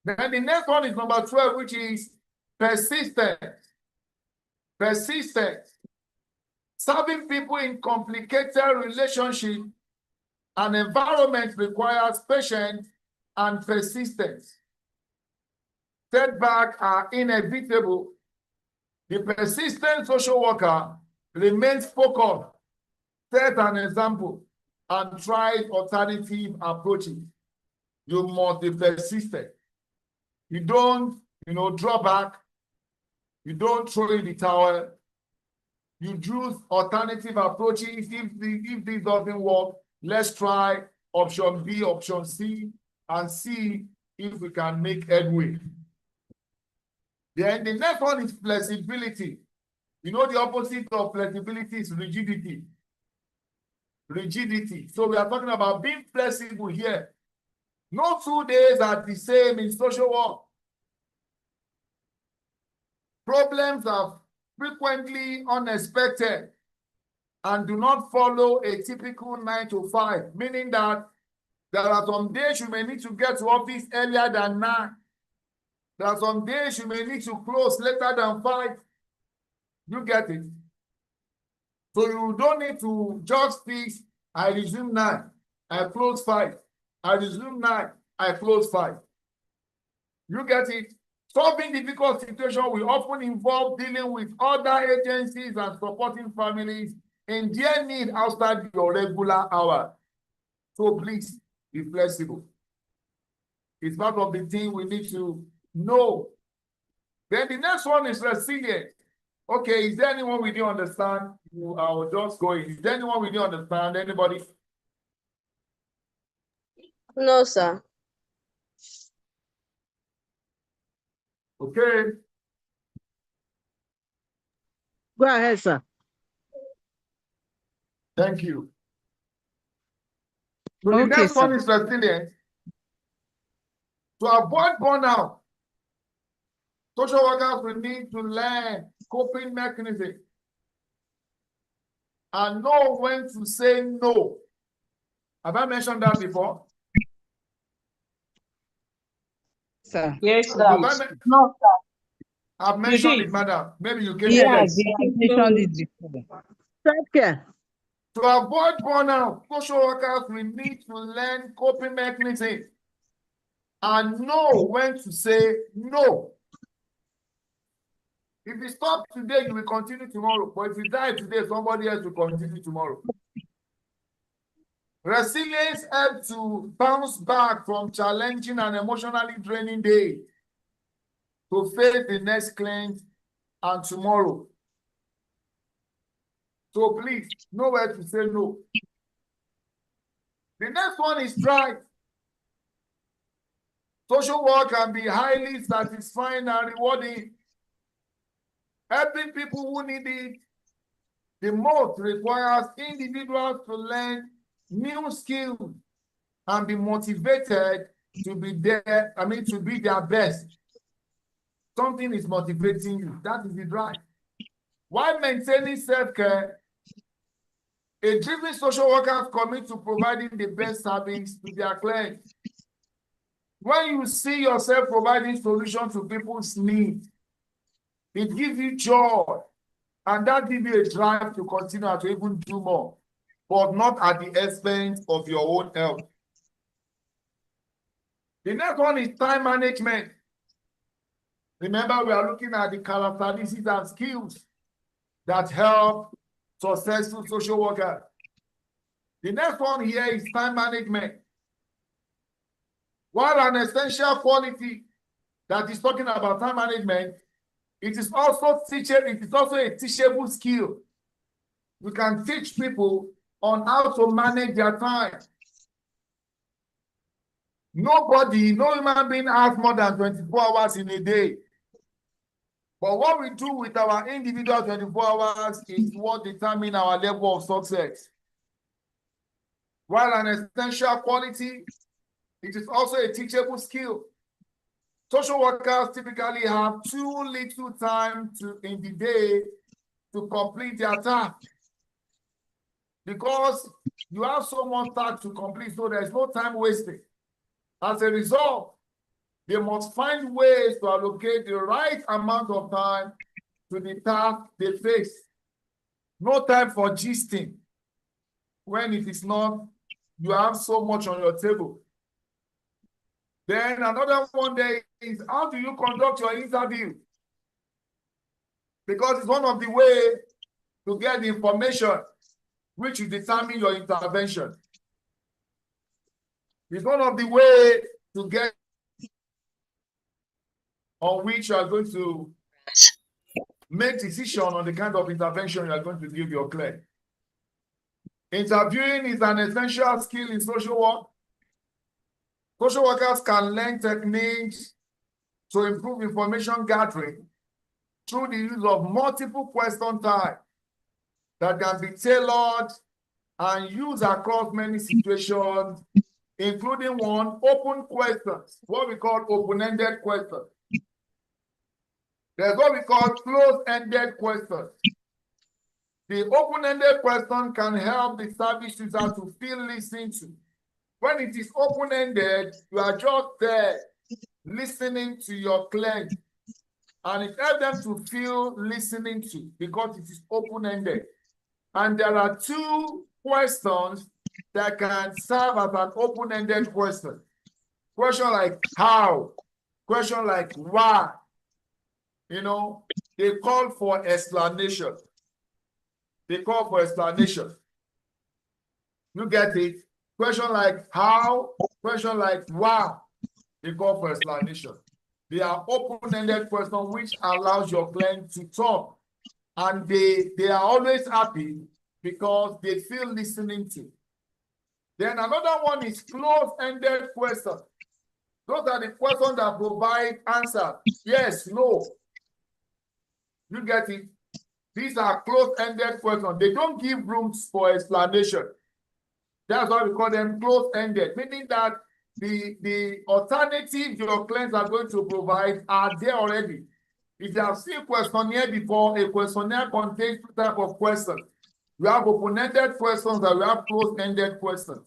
Then the next one is number 12, which is persistence. Persistence. Serving people in complicated relationships and environment requires patience and persistence. Setbacks are inevitable. The persistent social worker remains focused, set an example, and tries alternative approaches. You must be persistent. You don't, draw back. You don't throw in the towel. You use alternative approaches. If this doesn't work, let's try option B, option C, and see if we can make headway. Then the next one is flexibility. The opposite of flexibility is rigidity. Rigidity. So we are talking about being flexible here. No 2 days are the same in social work. Problems are frequently unexpected and do not follow a typical 9 to 5, meaning that there are some days you may need to get to office earlier than 9. There are some days you may need to close later than 5. You get it? So you don't need to just fix, I resume 9, I close 5. I resume 9, I close 5. You get it? Solving difficult situations will often involve dealing with other agencies and supporting families in their need outside your regular hours. So please be flexible. It's part of the thing we need to know. Then the next one is resilience. Okay, is there anyone we didn't understand? I will just go in. Is there anyone we didn't understand? Anybody? No, sir. Okay. Go ahead, sir. Thank you. So the Okay, next one sir. is resilience. To avoid burnout, social workers will need to learn coping mechanisms and know when to say no. Have I mentioned that before? Sir. Yes, Have I please. men- No, sir. I've mentioned did. it, madam. Maybe you came Yes, late. you have mentioned it before. Self-care. To avoid burnout, social workers will need to learn coping mechanisms and know when to say no. If you stop today, you will continue tomorrow. But if you die today, somebody else will continue tomorrow. Resilience helps to bounce back from challenging and emotionally draining days to face the next client and tomorrow. So please, know where to say no. The next one is drive. Social work can be highly satisfying and rewarding. Helping people who need it the most requires individuals to learn new skills and be motivated to be there, to be their best. Something is motivating you. That is the drive. While maintaining self-care, a driven social worker commits to providing the best service to their clients. When you see yourself providing solutions to people's needs, it gives you joy, and that gives you a drive to continue to even do more, but not at the expense of your own health. The next one is time management. Remember, we are looking at the characteristics and skills that help successful social workers. The next one here is time management. While an essential quality that is talking about time management, it is also a teachable skill. You can teach people on how to manage their time. No human being has more than 24 hours in a day. But what we do with our individual 24 hours is what determines our level of success. While an essential quality, it is also a teachable skill. Social workers typically have too little time in the day to complete their task because you have so much task to complete, so there's no time wasted. As a result, they must find ways to allocate the right amount of time to the task they face. No time for gisting when it is not, you have so much on your table. Then another one there is, how do you conduct your interview? Because it's one of the ways to get the information which will determine your intervention. It's one of the ways to get on which you are going to make decision on the kind of intervention you are going to give your client. Interviewing is an essential skill in social work. Social workers can learn techniques to improve information gathering through the use of multiple question types that can be tailored and used across many situations, including one, open questions, what we call open-ended questions. There's what we call closed-ended questions. The open-ended question can help the service user to feel listened to. When it is open-ended, you are just there listening to your client, and it helps them to feel listening to because it is open-ended. And there are two questions that can serve as an open-ended question. Question like how Question like why? You know, they call for explanation. They call for explanation. You get it? Question like how? Question like why? They call for explanation. They are open-ended questions which allows your client to talk. And they are always happy because they feel listening to. Then another one is closed-ended questions. Those are the questions that provide answer. Yes, no. You get it? These are closed-ended questions. They don't give room for explanation. That's why we call them closed-ended, meaning that the alternatives your clients are going to provide are there already. If you have seen questionnaire before, a questionnaire contains two types of questions. We have open-ended questions and we have closed-ended questions.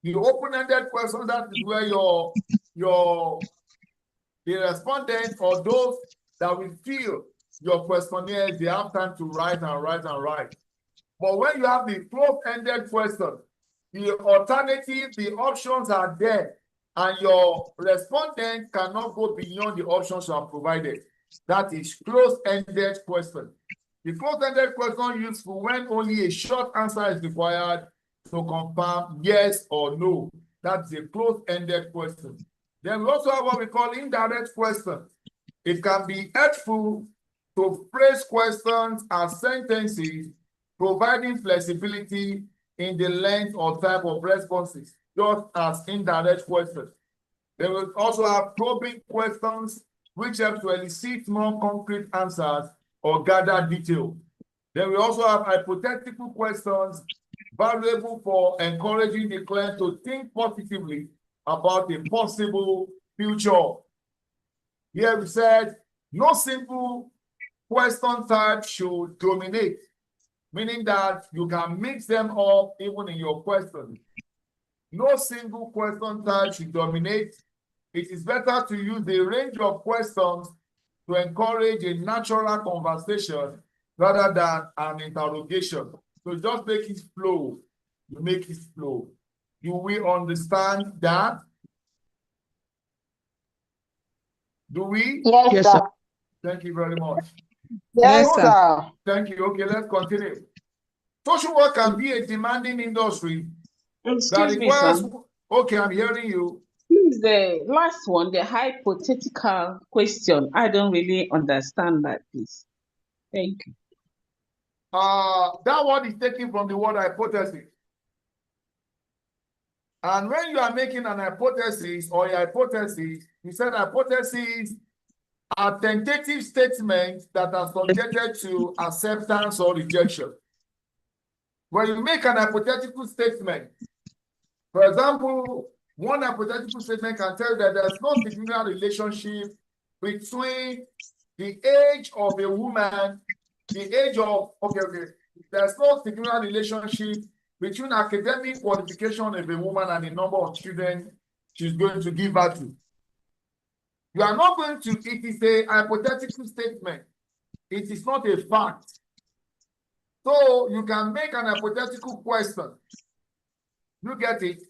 The open-ended question, that is where the respondent or those that will fill your questionnaire, they have time to write and write and write. But when you have the closed-ended question, the alternative, the options are there, and your respondent cannot go beyond the options you have provided. That is closed-ended question. The closed-ended question useful when only a short answer is required to confirm yes or no. That's a closed-ended question. Then we also have what we call indirect questions. It can be helpful to phrase questions as sentences, providing flexibility in the length or type of responses, just as indirect questions. They will also have probing questions, which help to elicit more concrete answers or gather detail. Then we also have hypothetical questions, valuable for encouraging the client to think positively about a possible future. Here we said, no simple question type should dominate, meaning that you can mix them up even in your question. No single question type should dominate. It is better to use a range of questions to encourage a natural conversation rather than an interrogation. So just make it flow. You make it flow. Do we understand that? Do we? Yes, sir. Thank you very much. Yes, Yes, sir. Thank you. Okay, let's continue. Social work can be a demanding industry that Excuse me, requires. sir. Okay, I'm hearing you. This is the last one, the hypothetical question. I don't really understand that, please. Thank you. That word is taken from the word hypothesis. And when you are making an hypothesis or a hypothesis, you said hypotheses are tentative statements that are subjected to acceptance or rejection. When you make an hypothetical statement, for example, one hypothetical statement can tell you that there's no significant relationship between the age of a woman, there's no significant relationship between academic qualification of a woman and the number of children she's going to give birth to. You are not going to, it is a hypothetical statement. It is not a fact. So you can make an hypothetical question. You get it?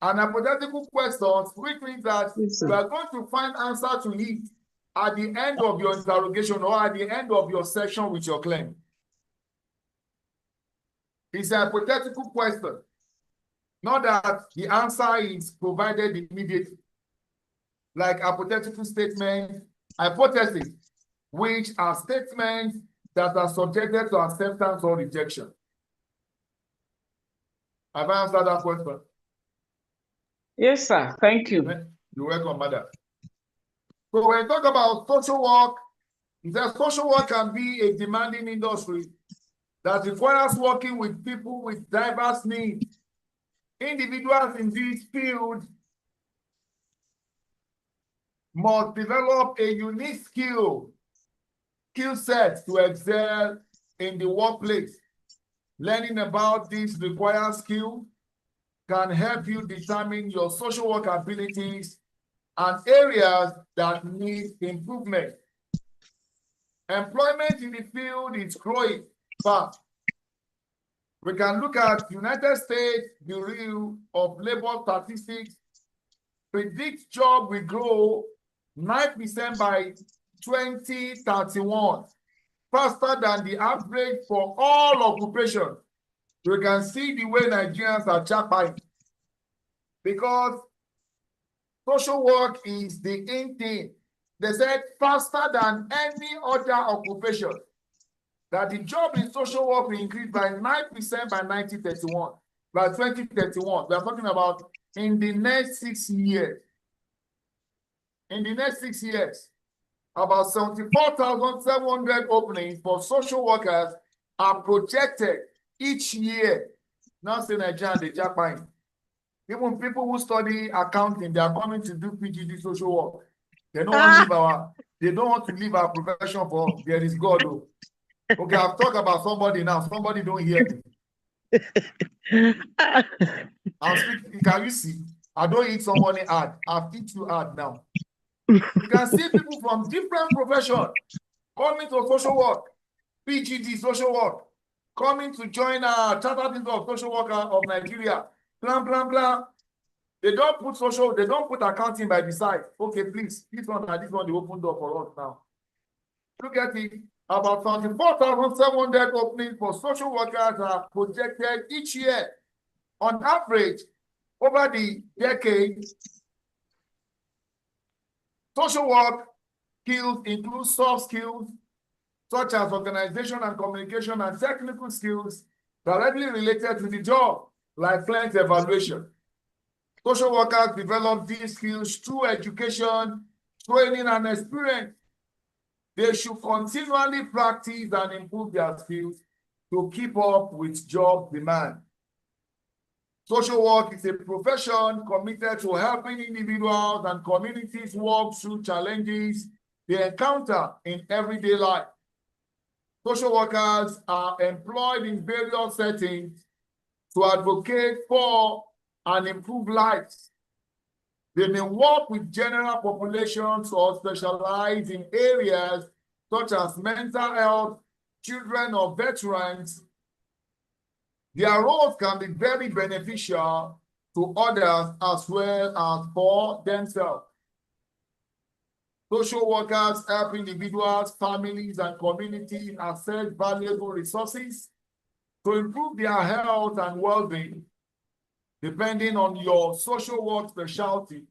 An hypothetical question, which means that Yes, you are going to find answer to it at the end of your interrogation or at the end of your session with your client. It's a hypothetical question. Not that the answer is provided immediately. Like hypothetical statement, hypothesis, which are statements that are subjected to acceptance or rejection. Have I answered that question? Yes, sir. Thank you. You're welcome, madam. So when you talk about social work, the social work can be a demanding industry that requires working with people with diverse needs. Individuals in this field must develop a unique skill set to excel in the workplace. Learning about this required skill can help you determine your social work abilities and areas that need improvement. Employment in the field is growing fast. We can look at United States Bureau of Labor Statistics predict job will grow 9% by 2031, faster than the average for all occupations. You can see the way Nigerians are jackpotting, because social work is the in thing. They said faster than any other occupation, that the job in social work will increase by 9% by 2031. By 2031, we are talking about in the next 6 years. In the next 6 years, about 74,700 openings for social workers are projected each year. Now say Nigeria, they jackpot. Even people who study accounting, they are coming to do PGD social work. They don't want to leave our profession for there is God. Though. Okay, I've talked about somebody now. Somebody don't hear me. I'm speaking. Can you see? I don't eat somebody ad. I've eat you ad now. You can see people from different professions coming to social work, PGD social work, coming to join Chartered Institute of Social Worker of Nigeria. Blah, blah, blah. They don't put accounting by the side. Okay, please, this one they open door for us now. Look at it. About 24,700 openings for social workers are projected each year. On average, over the decade, social work skills include soft skills such as organization and communication and technical skills directly related to the job, like client evaluation. Social workers develop these skills through education, training, and experience. They should continually practice and improve their skills to keep up with job demand. Social work is a profession committed to helping individuals and communities work through challenges they encounter in everyday life. Social workers are employed in various settings to advocate for and improve lives. They may work with general populations or specialize in areas such as mental health, children, or veterans. Their roles can be very beneficial to others as well as for themselves. Social workers help individuals, families, and communities access valuable resources to improve their health and well-being. Depending on your social work specialty,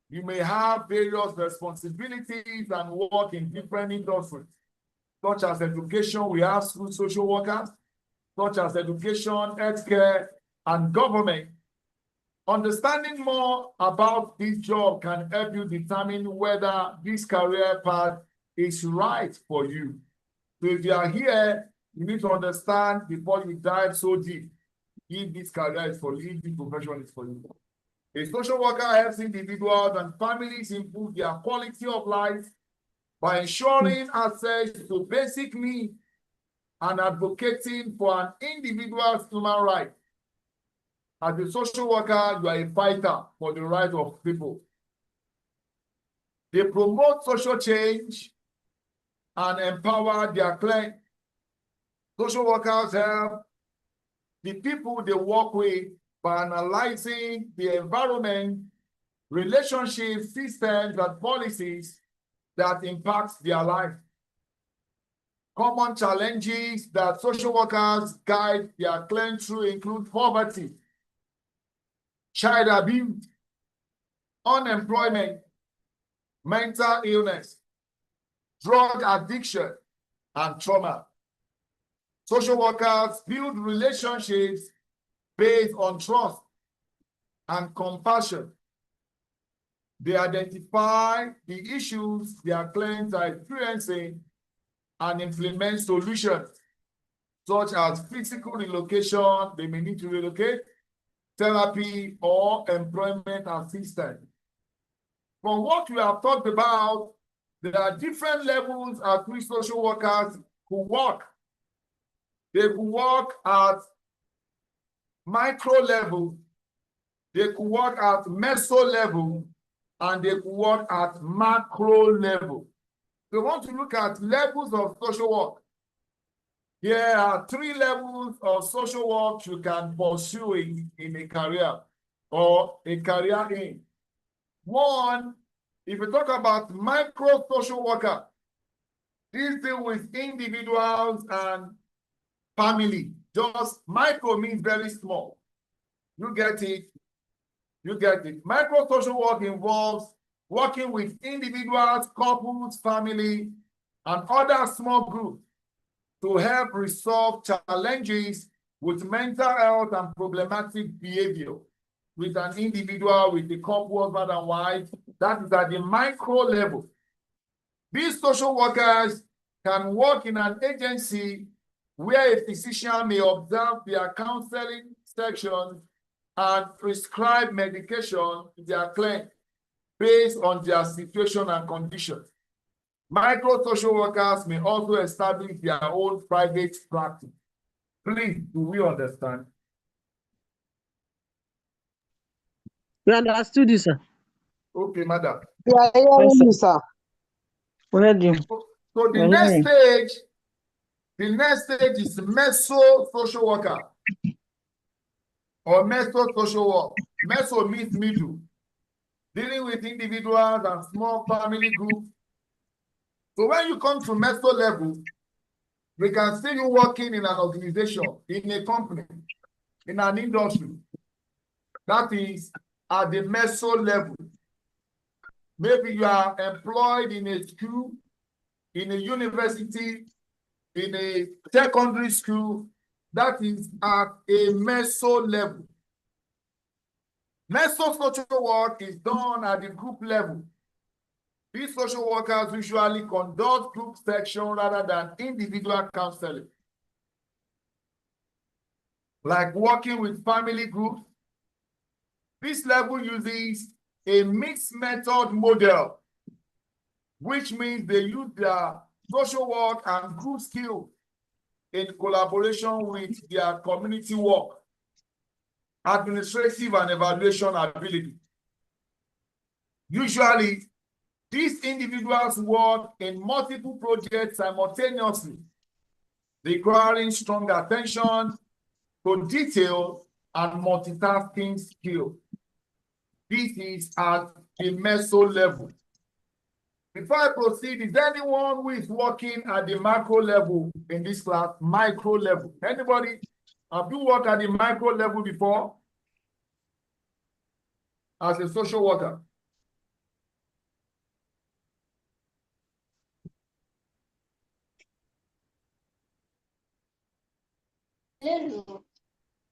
you may have various responsibilities and work in different industries, such as education. We have school social workers, such as education, healthcare, and government. Understanding more about this job can help you determine whether this career path is right for you. So if you are here, you need to understand before you dive so deep if this career is for you, if this profession is for you. A social worker helps individuals and families improve their quality of life by ensuring access to basic needs and advocating for an individual's human right. As a social worker, you are a fighter for the rights of people. They promote social change and empower their clients. Social workers help the people they work with by analyzing the environment, relationships, systems, and policies that impact their life. Common challenges that social workers guide their clients through include poverty, child abuse, unemployment, mental illness, drug addiction, and trauma. Social workers build relationships based on trust and compassion. They identify the issues their clients are experiencing and implement solutions, such as physical relocation, they may need to relocate, therapy, or employment assistance. From what we have talked about, there are different levels at which social workers who work. They could work at micro level, they could work at meso level, and they could work at macro level. We want to look at levels of social work. Here are 3 levels of social work you can pursue in a career or a career in. One If you talk about micro social worker, these deal with individuals and family. Just micro means very small. You get it? You get it. Micro social work involves working with individuals, couples, family, and other small groups to help resolve challenges with mental health and problematic behavior with an individual, with a couple, husband and wife. That is at the micro level. These social workers can work in an agency where a physician may observe their counseling section and prescribe medication to their client based on their situation and condition. Micro social workers may also establish their own private practice. Please, do we understand? We understood you, sir. Okay, madam. We are hearing you, sir. We heard you. So the We're next hearing. stage is meso social worker or meso social work. Meso means middle, dealing with individuals and small family groups. So when you come to meso level, we can see you working in an organization, in a company, in an industry. That is at the meso level. Maybe you are employed in a school, in a university, in a secondary school. That is at a meso level. Meso social work is done at the group level. These social workers usually conduct group section rather than individual counseling. Like working with family groups. This level uses a mixed method model, which means they use their social work and group skills in collaboration with their community work, administrative and evaluation ability. Usually, these individuals work in multiple projects simultaneously, requiring strong attention to detail and multitasking skills. This is at the meso level. Before I proceed, is there anyone who is working at the macro level in this class? Micro level. Anybody? Have you worked at the micro level before? As a social worker?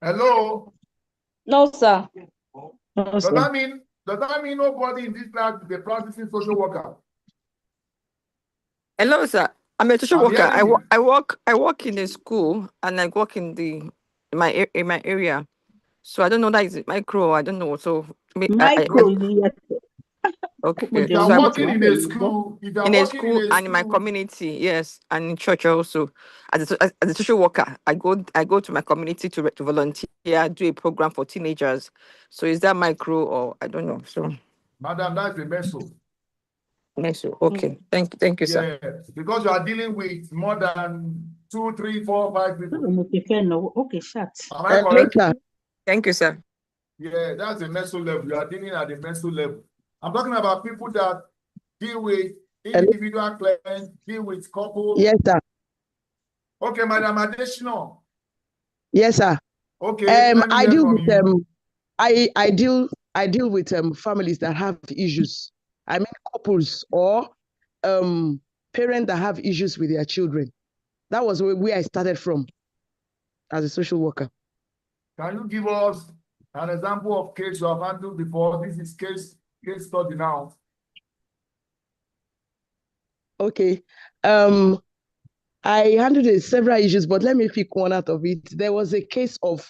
Hello? No, sir. No, Does sir. that mean nobody in this class is a practicing social worker? Hello, sir. I'm a social I'm worker. hearing you. I work in a school and I work in in my area. So I don't know that is micro. I don't know. So Micro, yes. okay. If you So are I working in a school, if you are in a working in school a and in my school, community, yes, and in church also. As a social worker, I go to my community to volunteer, do a program for teenagers. So is that micro or I don't know? So madam, that's a meso. yes, okay. Thank you, sir. Yeah, because you are dealing with more than 2, 3, 4, 5 people. Okay, shut. Am I correct? Later. Thank you, sir. Yeah, that's a meso level. You are dealing at the meso level. I'm talking about people that deal with individual clients, deal with couples. Yes, sir. Okay, Madam Adejumo. Yes, sir. Okay, let me I hear deal from with you. I deal with families that have issues. I mean couples or parents that have issues with their children. That was where I started from as a social worker. Can you give us an example of case you have handled before? This is case study now. Okay. I handled several issues, but let me pick one out of it. There was a case of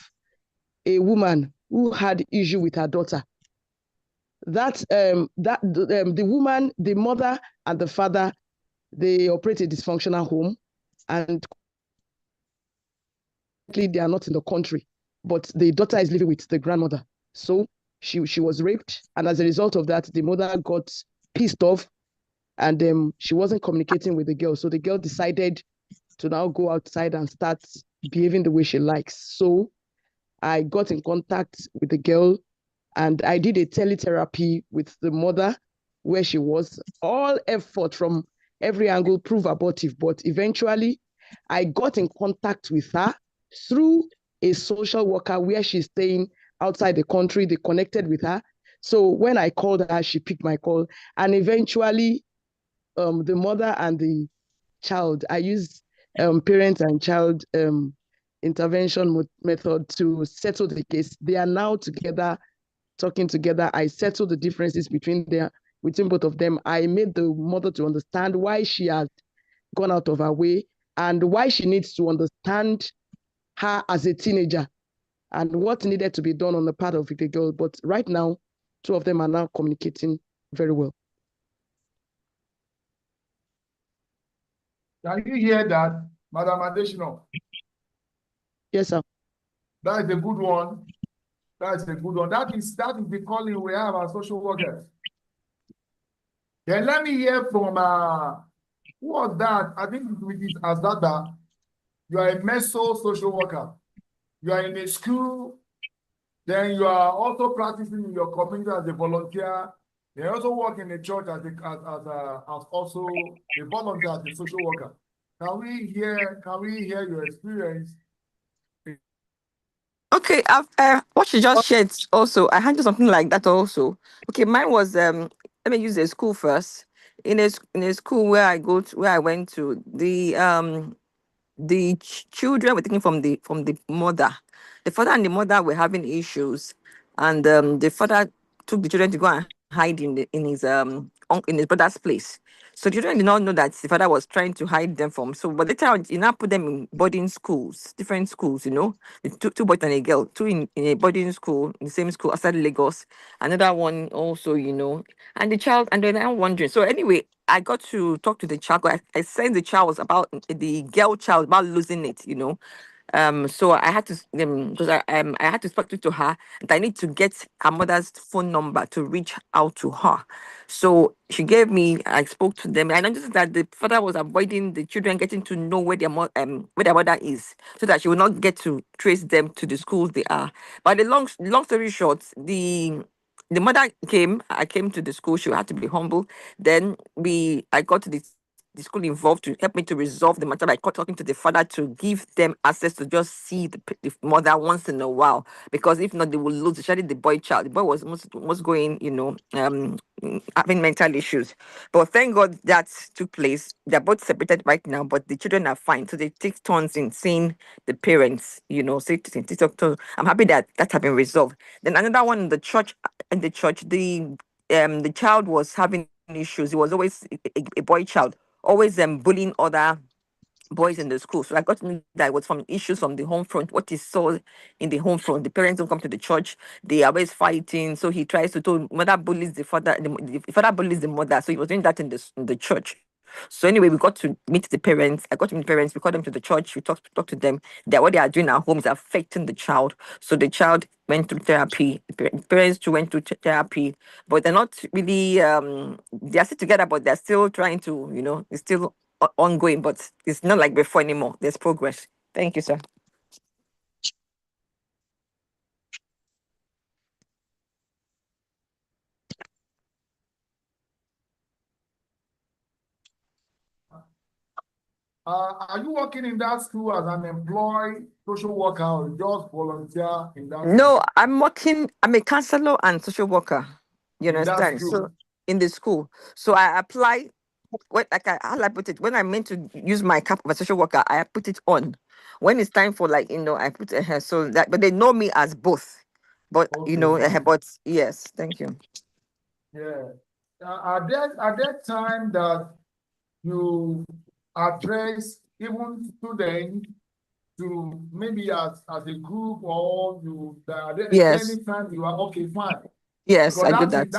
a woman who had issue with her daughter. The woman, the mother and the father, they operate a dysfunctional home, and they are not in the country, but the daughter is living with the grandmother. So she was raped, and as a result of that, the mother got pissed off, and she wasn't communicating with the girl. So the girl decided to now go outside and start behaving the way she likes. So I got in contact with the girl, and I did a teletherapy with the mother where she was. All effort from every angle proved abortive, but eventually I got in contact with her through a social worker where she's staying outside the country. They connected with her. So when I called her, she picked my call. And eventually, the mother and the child, I used parent and child intervention method to settle the case. They are now together, talking together. I settled the differences between both of them. I made the mother to understand why she had gone out of her way and why she needs to understand her as a teenager and what needed to be done on the part of the girl. But right now, two of them are now communicating very well. Can you hear that, Madam Adejumo? Yes, sir. That is a good one. That is a good one. That is the calling we have as social workers. Then let me hear from who was that? I think it is Azada. You are a meso social worker. You are in a school. Then you are also practicing in your community as a volunteer. You also work in a church as also a volunteer as a social worker. Can we hear your experience? Okay, what you just shared also, I handled something like that also. Okay, mine was let me use a school first. In a school where I went to, the children were taken from the mother. The father and the mother were having issues, and the father took the children to go and hide in his brother's place. So the children did not know that the father was trying to hide them from. So, but later on, he now put them in boarding schools, different schools. The two boys and a girl, two in a boarding school, in the same school outside Lagos. Another one also, and the child, and then I'm wondering. So anyway, I got to talk to the child. I sent the child was about the girl child about losing it. So I had to because I had to speak to her, and I need to get her mother's phone number to reach out to her. So she gave me. I spoke to them. I noticed that the father was avoiding the children getting to know where their mother is, so that she would not get to trace them to the schools they are. But the long story short, the mother came. I came to the school. She had to be humble. Then I got to the school involved to help me to resolve the matter by talking to the father to give them access to just see the mother once in a while, because if not they will lose, especially the boy child. The boy was most going, having mental issues. But thank God that took place. They're both separated right now, but the children are fine. So they take turns in seeing the parents, so I'm happy that has been resolved. Then another one in the church, the child was having issues. He was always a boy child, always bullying other boys in the school. So I got to know that it was from issues from the home front. What he saw in the home front, the parents don't come to the church. They are always fighting. So he tries to tell mother bullies the father. The father bullies the mother. So he was doing that in the church. So anyway, we got to meet the parents. I got to meet the parents. We called them to the church. We talked to them. That what they are doing at home is affecting the child. So the child went through therapy. The parents too went through therapy, but they're not really. They are still together, but they're still trying to. It's still ongoing, but it's not like before anymore. There's progress. Thank you, sir. Are you working in that school as an employed social worker or just volunteer in that No, I'm a counselor and social worker. You In that understand? school? So in the school. So I apply how I put it, when I meant to use my cap of a social worker, I put it on. When it's time for I put it so that, but they know me as both. But Okay, fine. but yes, thank you. Yeah. At that time that you address even students to maybe as a group or is there Yes, any time you are okay, fine. yes, I do Because that.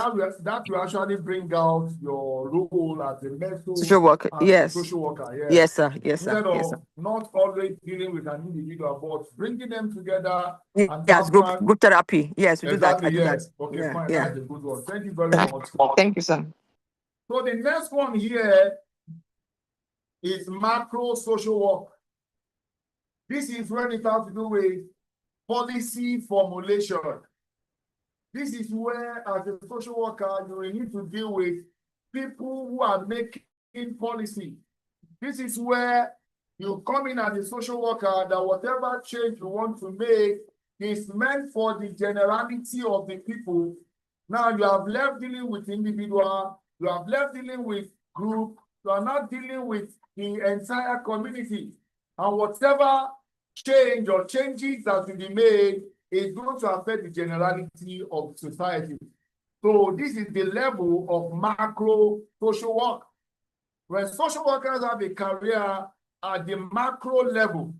that will actually bring out your role as a Social worker, yes. social worker, yes. Yes, sir. Yes, sir. Instead Yes, sir. of not always dealing with an individual, but bringing them together and Yes, have time. group therapy. Yes, we do that. I Exactly, do that. yes. Okay, Yeah, fine. yeah. That's a good one. Thank you very much. Thank you, sir. So the next one here is macro social work. This is when it has to do with policy formulation. This is where, as a social worker, you will need to deal with people who are making policy. This is where you come in as a social worker, that whatever change you want to make is meant for the generality of the people. Now you have left dealing with individual, you have left dealing with group, you are not dealing with the entire community. And whatever change or changes that will be made is going to affect the generality of society. So this is the level of macro social work. When social workers have a career at the macro level,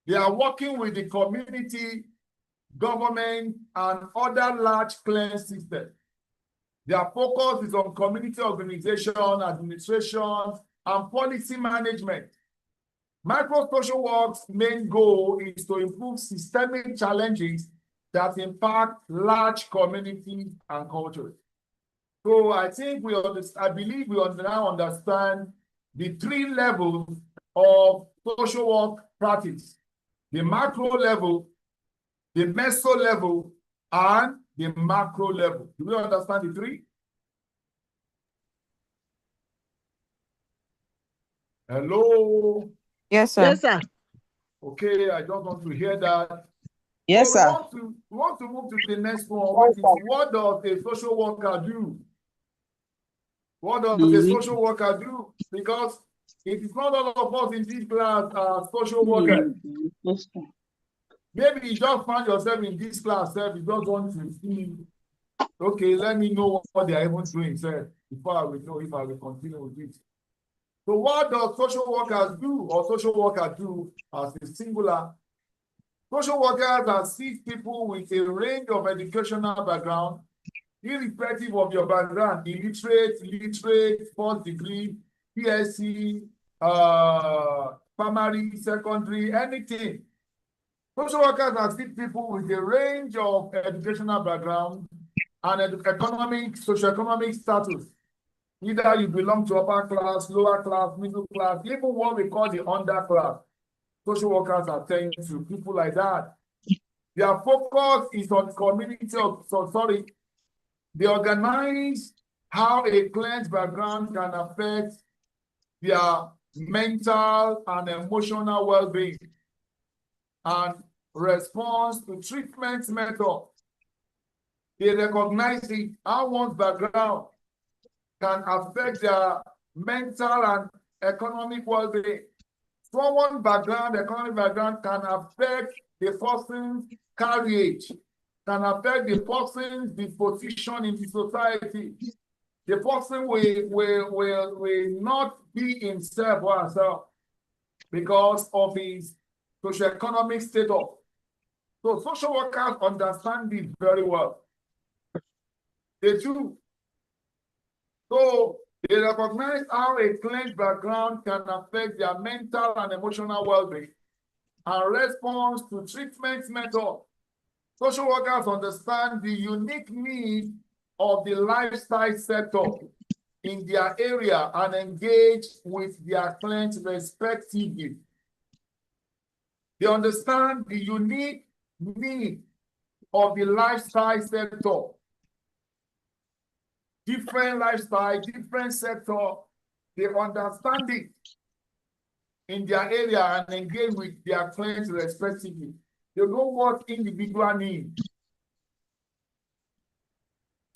they are working with the community, government, and other large client systems. Their focus is on community organization, administration, and policy management. Macro social work's main goal is to improve systemic challenges that impact large communities and cultures. So I think I believe we now understand the three levels of social work practice: the macro level, the meso level, and the macro level. Do we understand the three? Hello? Yes, sir. Yes, sir. Okay, I don't want to hear that. Yes, So sir. we want to move to the next one, which is, what does a social worker do? What does a social worker do? Because it is not all of us in this class are social workers. Maybe you just find yourself in this class, sir, you just want to see, okay, let me know what they are even doing, sir, before I will know if I will continue with it. So what does social workers do, or social worker do as a singular? Social workers assist people with a range of educational background, irrespective of your background: illiterate, literate, first degree, PSC, primary, secondary, anything. Social workers assist people with a range of educational background and socioeconomic status. Either you belong to upper class, lower class, middle class, even what we call the underclass. Social workers attend to people like that. Their focus is on they organize how a client's background can affect their mental and emotional well-being and response to treatment method. They recognize how one's background can affect their mental and economic well-being. Someone's economic background can affect the person's carriage, can affect the person's disposition in the society. The person will not be himself or herself because of his socioeconomic status. So social workers understand this very well. They do. So they recognize how a client's background can affect their mental and emotional well-being and response to treatment method. Social workers understand the unique needs of the lifestyle sector in their area and engage with their clients respectively. They understand the unique need of the lifestyle sector. Different lifestyle, different sector, they understand it in their area and engage with their clients respectively. They know what individual needs.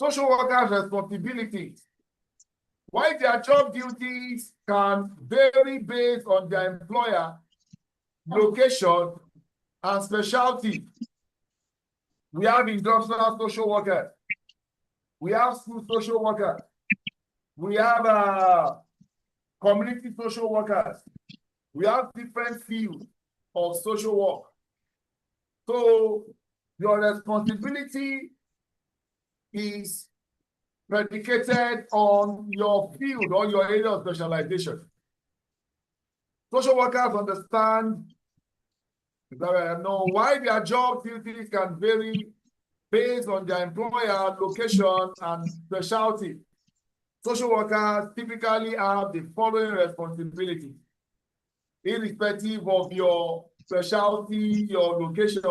Social workers' responsibilities. While their job duties can vary based on their employer, location, and specialty. We have industrial social workers. We have school social workers. We have community social workers. We have different fields of social work. So your responsibility is predicated on your field or your area of specialization. Social workers understand why their job duties can vary based on their employer, location, and specialty. Social workers typically have the following responsibilities, irrespective of your specialty, your location.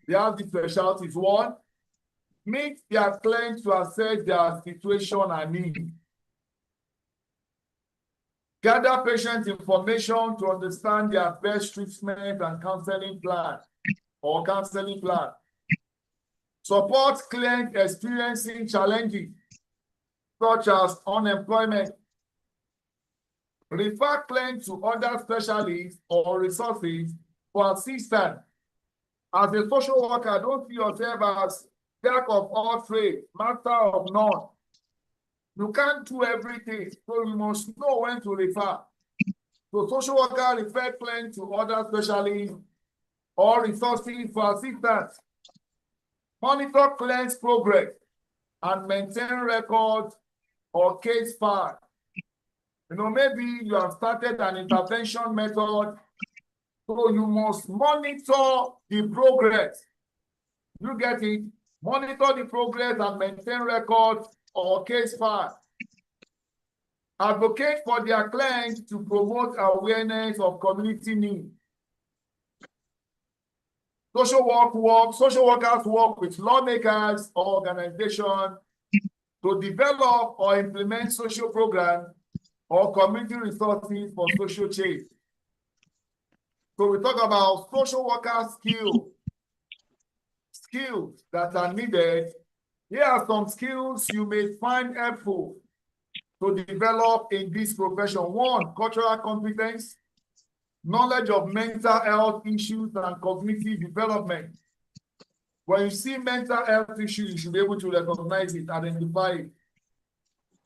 They have the specialties. One, meet their clients to assess their situation and need. gather patient information to understand their best treatment and counseling plan or counseling plan, support clients experiencing challenges such as unemployment, refer clients to other specialists or resources for assistance. As a social worker, don't see yourself as jack of all trades, master of none. You can't do everything, so you must know when to refer. So social worker refer clients to other specialists or resources for assistance. Monitor clients' progress and maintain records or case file. Maybe you have started an intervention method, so you must monitor the progress. You get it? Monitor the progress and maintain records or case file. Advocate for their clients to promote awareness of community needs. Social workers work with lawmakers or organizations to develop or implement social programs or community resources for social change. So we talk about social worker skills that are needed. Here are some skills you may find helpful to develop in this profession. 1, cultural competence, knowledge of mental health issues and cognitive development. When you see mental health issues, you should be able to recognize it, identify it.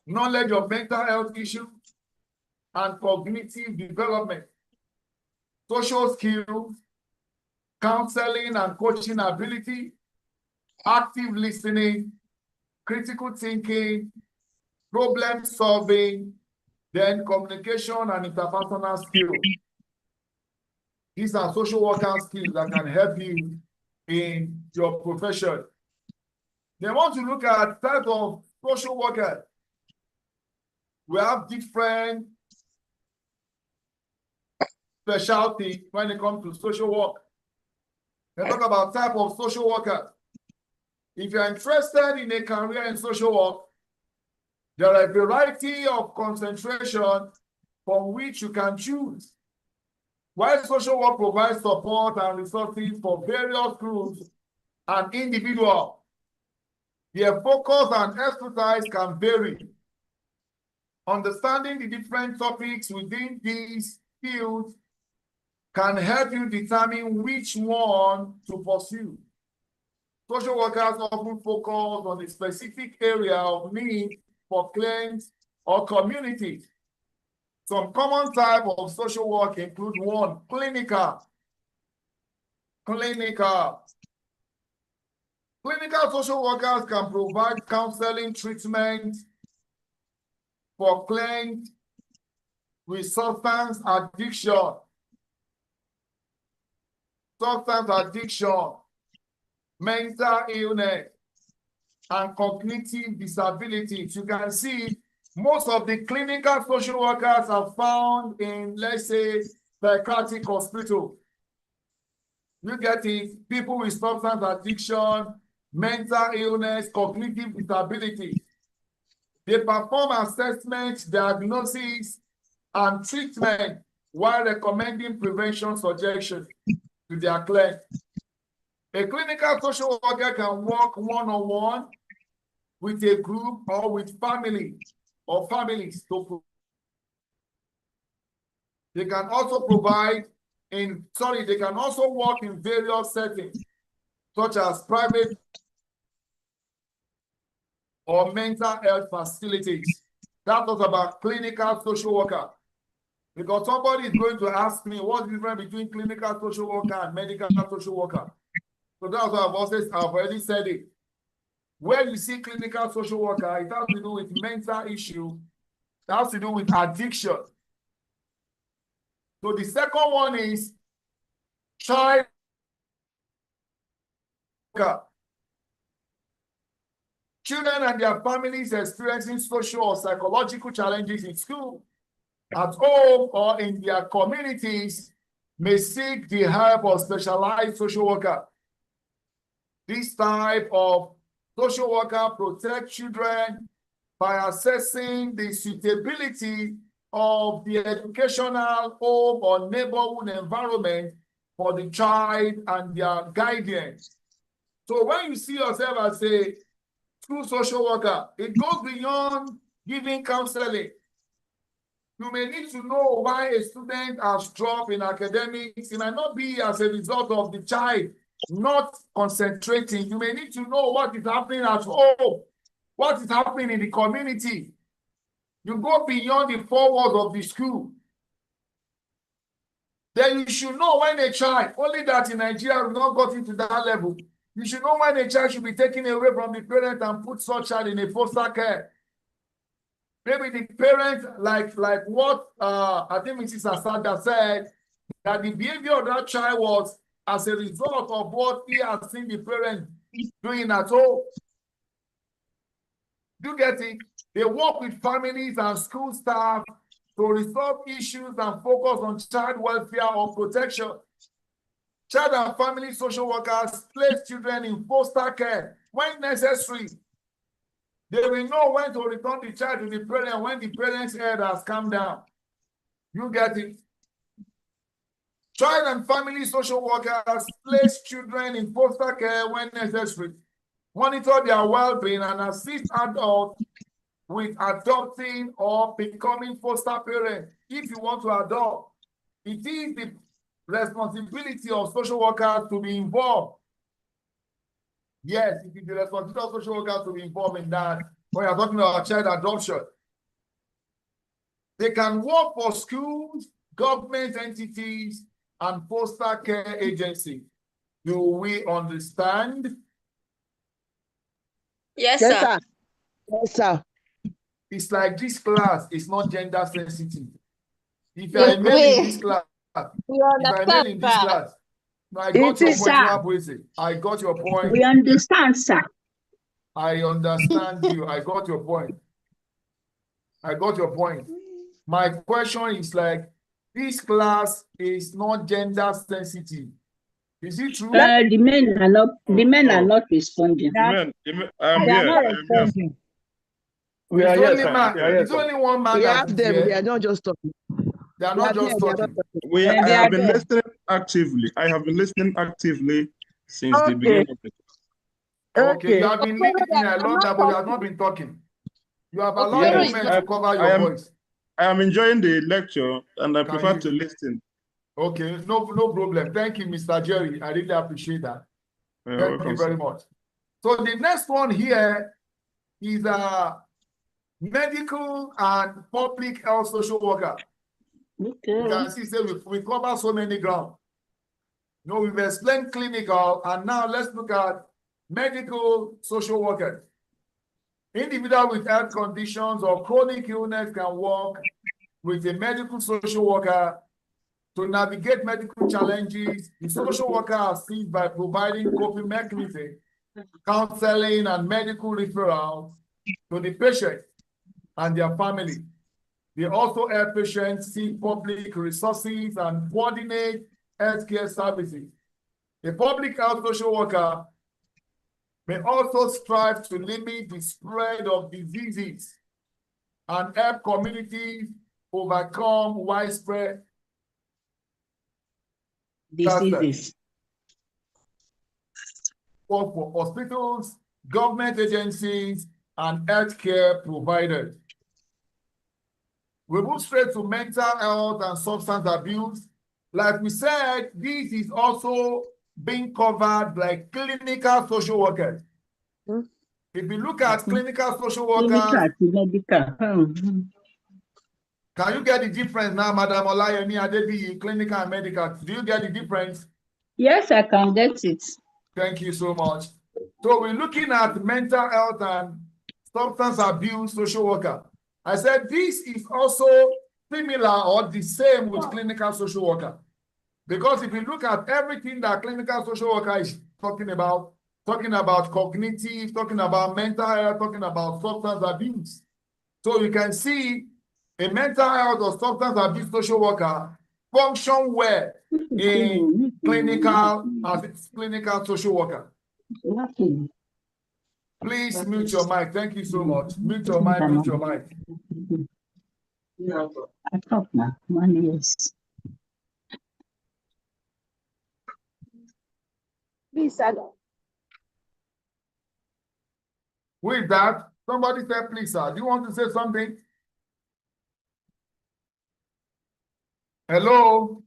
Knowledge of mental health issues and cognitive development. Social skills, counseling and coaching ability, active listening, critical thinking, problem solving, then communication and interpersonal skills. These are social worker skills that can help you in your profession. They want to look at type of social worker. We have different specialty when it comes to social work. They talk about type of social worker. If you're interested in a career in social work, there are a variety of concentration from which you can choose. While social work provides support and resources for various groups and individuals, their focus and expertise can vary. Understanding the different topics within these fields can help you determine which one to pursue. Social workers often focus on a specific area of need for clients or communities. Some common type of social work include 1, clinical. Clinical social workers can provide counseling treatment for clients with substance addiction, mental illness, and cognitive disabilities. You can see most of the clinical social workers are found in, let's say, psychiatric hospital. You get it? People with substance addiction, mental illness, cognitive disability. They perform assessment, diagnosis, and treatment while recommending prevention suggestions to their clients. A clinical social worker can work one-on-one with a group or with family or families. They can also work in various settings, such as private or mental health facilities. That was about clinical social worker. Because somebody is going to ask me what's the difference between clinical social worker and medical social worker. So that's why I've already said it. Where you see clinical social worker, it has to do with mental issue, it has to do with addiction. So the second one is child worker. Children and their families experiencing social or psychological challenges in school, at home, or in their communities may seek the help of specialized social worker. This type of social worker protects children by assessing the suitability of the educational home or neighborhood environment for the child and their guidance. So when you see yourself as a true social worker, it goes beyond giving counseling. You may need to know why a student has dropped in academics. It might not be as a result of the child not concentrating. You may need to know what is happening at home, what is happening in the community. You go beyond the four walls of the school. Then you should know when a child, only that in Nigeria we've not got into that level. You should know when a child should be taken away from the parent and put such child in a foster care. Maybe the parent, like what I think Mrs. Asada said, that the behavior of that child was as a result of what he has seen the parent doing at home. You get it? They work with families and school staff to resolve issues and focus on child welfare or protection. Child and family social workers place children in foster care when necessary. They will know when to return the child to the parent when the parent's head has come down. You get it? Child and family social workers place children in foster care when necessary, monitor their well-being, and assist adults with adopting or becoming foster parents. If you want to adopt, it is the responsibility of social workers to be involved. Yes, it is the responsibility of social workers to be involved in that when you're talking about child adoption. They can work for schools, government entities, and foster care agencies. Do we understand? Yes, Yes, sir. sir. Yes, sir. It's like this class is not gender sensitive. If you're a male in this class, We if you're a male understand, in this sir. class, no, I It got your is, point, sir. Nwabueze. I got your point. We understand, sir. I understand you. I got your point. I got your point. My question is like, this class is not gender sensitive. Is it true? The men are not responding. I'm They here. are not I am here. responding. We are It's here, only sir. man. We are here, It's sir. only one man We that have is them. They here. are not just talking. They are They not are just there, they are not talking. talking. I They have are been there. listening actively. I have been listening actively since the Okay. beginning of the Okay, you Okay. have been listening. I love that, but you have not been talking. You have allowed Okoro the is women Yes, to cover I your am. voice. I am enjoying the lecture, and I Can prefer you? to listen. Okay, no problem. Thank you, Mr. Jerry. I really appreciate that. You're Thank welcome, you very sir. much. So the next one here is medical and public health social worker. You Okay. can see, say we cover so many ground. You know, we've explained clinical, and now let's look at medical social workers. Individuals with health conditions or chronic illness can work with a medical social worker to navigate medical challenges. The social worker assists by providing coping mechanisms, counseling, and medical referral to the patient and their family. They also help patients see public resources and coordinate healthcare services. A public health social worker may also strive to limit the spread of diseases and help communities overcome widespread Diseases. for hospitals, government agencies, and healthcare providers. We move straight to mental health and substance abuse. Like we said, this is also being covered by clinical social workers. If you look at clinical social workers, Clinical to medical. can you get the difference now, Madam Olayemi Adebiyi, clinical and medical? Do you get the difference? Yes, I can get it. Thank you so much. So we're looking at mental health and substance abuse social worker. I said this is also similar or the same with clinical social worker. Because if you look at everything that clinical social worker is talking about cognitive, talking about mental health, talking about substance abuse. So you can see a mental health or substance abuse social worker function well in clinical as a clinical social worker. Please mute your mic. Thank you so much. Mute your mic, mute your mic. I talk now. 1 years. Please, sir. With that, somebody said, please, sir, do you want to say something? Hello?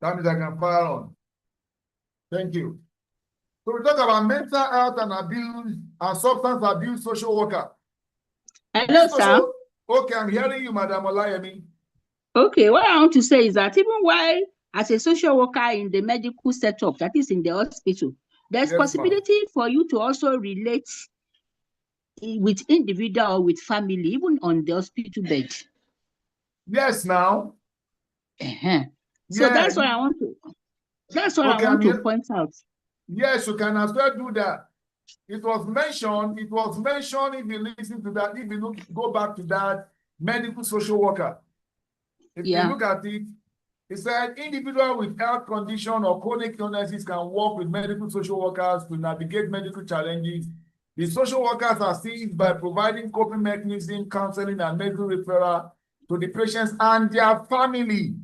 That means I can fire on. Thank you. So we talk about mental health and abuse and substance abuse social worker. Hello, sir. Okay, I'm hearing you, Madam Olayemi. Okay, what I want to say is that even while as a social worker in the medical setup, that is in the hospital, there's Yes, possibility for you to also relate with individual or with family, even on the hospital bed. Yes, now. So Yeah. that's what I want to. That's what I want to point out. Yes, you can as well do that. It was mentioned. If you listen to that, if you go back to that medical social worker, if you look at it, it said individuals with health condition or chronic illnesses can work with medical social workers to navigate medical challenges. The social workers are assist by providing coping mechanism, counseling, and medical referral to the patients and their family.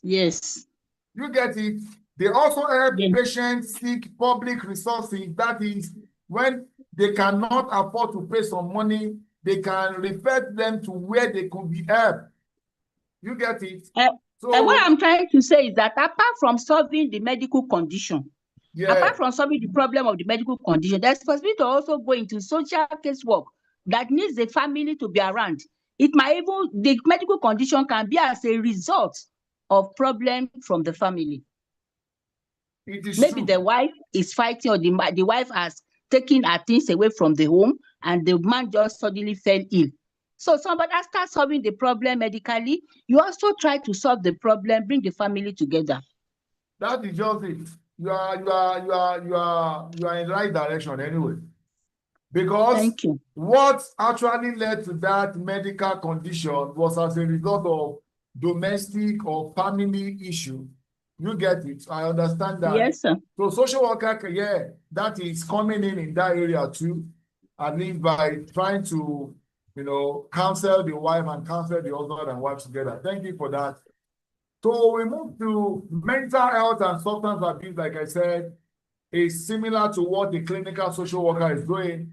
Yes. You get it? They also help patients seek public resources. That is, when they cannot afford to pay some money, they can refer them to where they could be helped. You get it? So what I'm trying to say is that apart from solving the medical condition, apart from solving the problem of the medical condition, there's possibility to also go into social casework that needs the family to be around. It might even, the medical condition can be as a result of problem from the family. Maybe the wife is fighting, or the wife has taken her things away from the home and the man just suddenly fell ill. So somebody starts solving the problem medically. You also try to solve the problem, bring the family together. That is just it. You are in the right direction anyway. Because what actually led to that medical condition was as a result of domestic or family issue. You get it? I understand that. Yes, sir. So social worker, yeah, that is coming in that area too. I mean, by trying to, counsel the wife and counsel the husband and wife together. Thank you for that. So we move to mental health and substance abuse, like I said, is similar to what the clinical social worker is doing.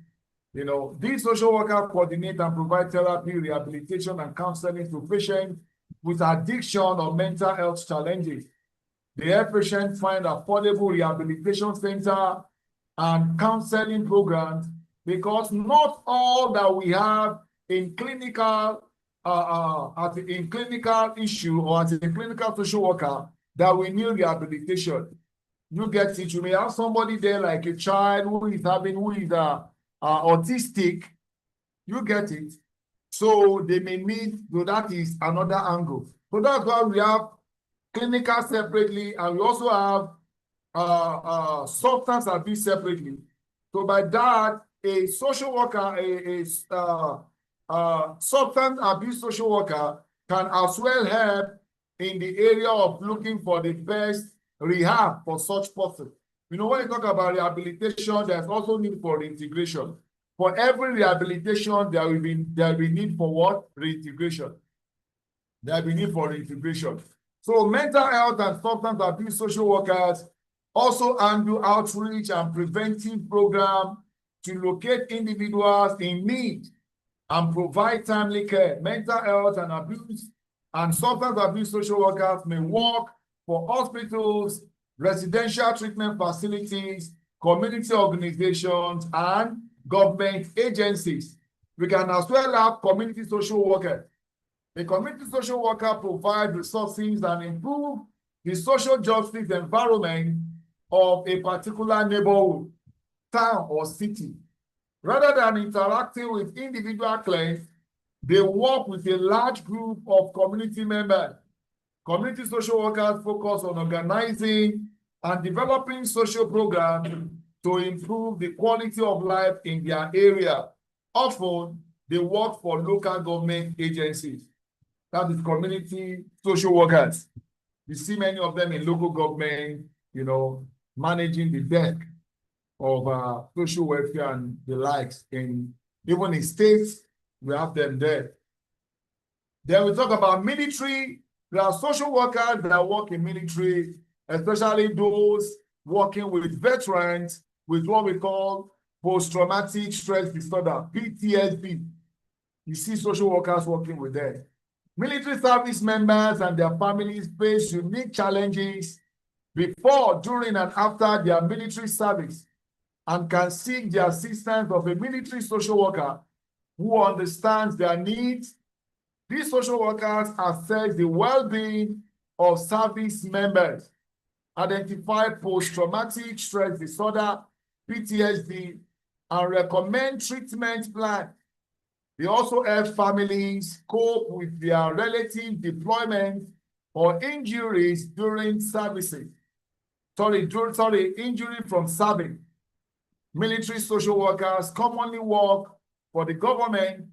These social workers coordinate and provide therapy, rehabilitation, and counseling to patients with addiction or mental health challenges. They help patients find affordable rehabilitation center and counseling programs, because not all that we have in clinical issue or as a clinical social worker that we need rehabilitation. You get it? You may have somebody there like a child who is autistic. You get it? So they may need, so that is another angle. So that's why we have clinical separately, and we also have substance abuse separately. So by that, a social worker, a substance abuse social worker can as well help in the area of looking for the best rehab for such person. When you talk about rehabilitation, there's also need for reintegration. For every rehabilitation, there will be need for what? Reintegration. There will be need for reintegration. So mental health and substance abuse social workers also handle outreach and preventive program to locate individuals in need and provide timely care. Mental health and abuse and substance abuse social workers may work for hospitals, residential treatment facilities, community organizations, and government agencies. We can as well have community social workers. The community social worker provides resources and improve the social justice environment of a particular neighborhood, town, or city. Rather than interacting with individual clients, they work with a large group of community members. Community social workers focus on organizing and developing social programs to improve the quality of life in their area. Often, they work for local government agencies. That is community social workers. You see many of them in local government, managing the desk of social welfare and the likes. Even in states, we have them there. Then we talk about military. There are social workers that work in military, especially those working with veterans with what we call post-traumatic stress disorder, PTSD. You see social workers working with them. Military service members and their families face unique challenges before, during, and after their military service and can seek the assistance of a military social worker who understands their needs. These social workers assess the well-being of service members, identify post-traumatic stress disorder, PTSD, and recommend treatment plans. They also help families cope with their relative deployment or injuries during services. Injury from serving. Military social workers commonly work for the government,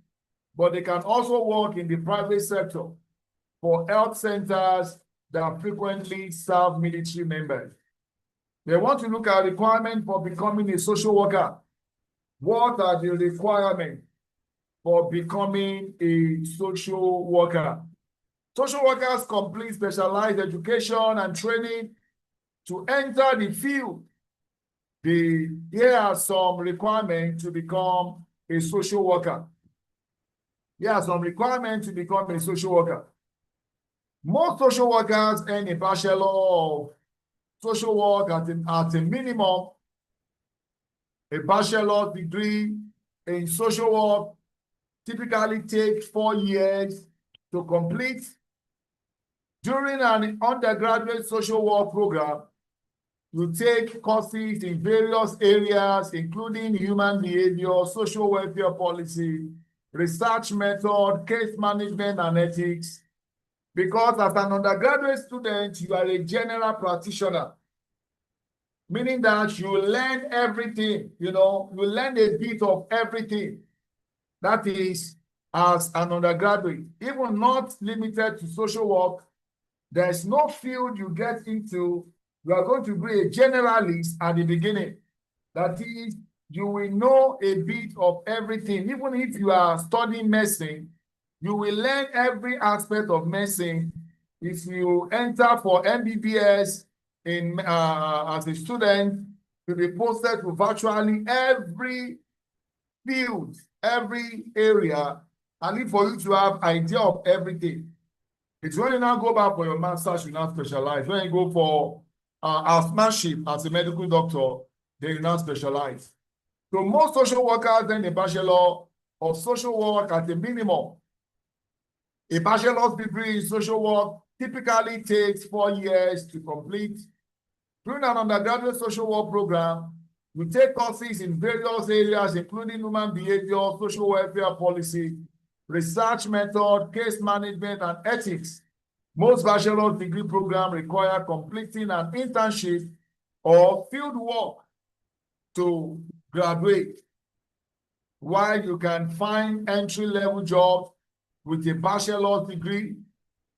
but they can also work in the private sector for health centers that frequently serve military members. They want to look at requirements for becoming a social worker. What are the requirements for becoming a social worker? Social workers complete specialized education and training to enter the field. Here are some requirements to become a social worker. Here are some requirements to become a social worker. Most social workers earn a Bachelor of Social Work at a minimum. A bachelor's degree in social work typically takes 4 years to complete. During an undergraduate social work program, you take courses in various areas, including human behavior, social welfare policy, research method, case management, and ethics. Because as an undergraduate student, you are a general practitioner, meaning that you learn everything, you learn a bit of everything. That is, as an undergraduate, even not limited to social work, there's no field you get into, you are going to be a generalist at the beginning. That is, you will know a bit of everything. Even if you are studying medicine, you will learn every aspect of medicine. If you enter for MBBS as a student, you'll be posted to virtually every field, every area, and for you to have idea of everything. It's when you now go back for your master's, you now specialize. When you go for housemanship as a medical doctor, then you now specialize. So most social workers then a Bachelor of Social Work at a minimum. A bachelor's degree in social work typically takes 4 years to complete. During an undergraduate social work program, you take courses in various areas, including human behavior, social welfare policy, research method, case management, and ethics. Most bachelor's degree programs require completing an internship or field work to graduate, while you can find entry-level jobs with a bachelor's degree.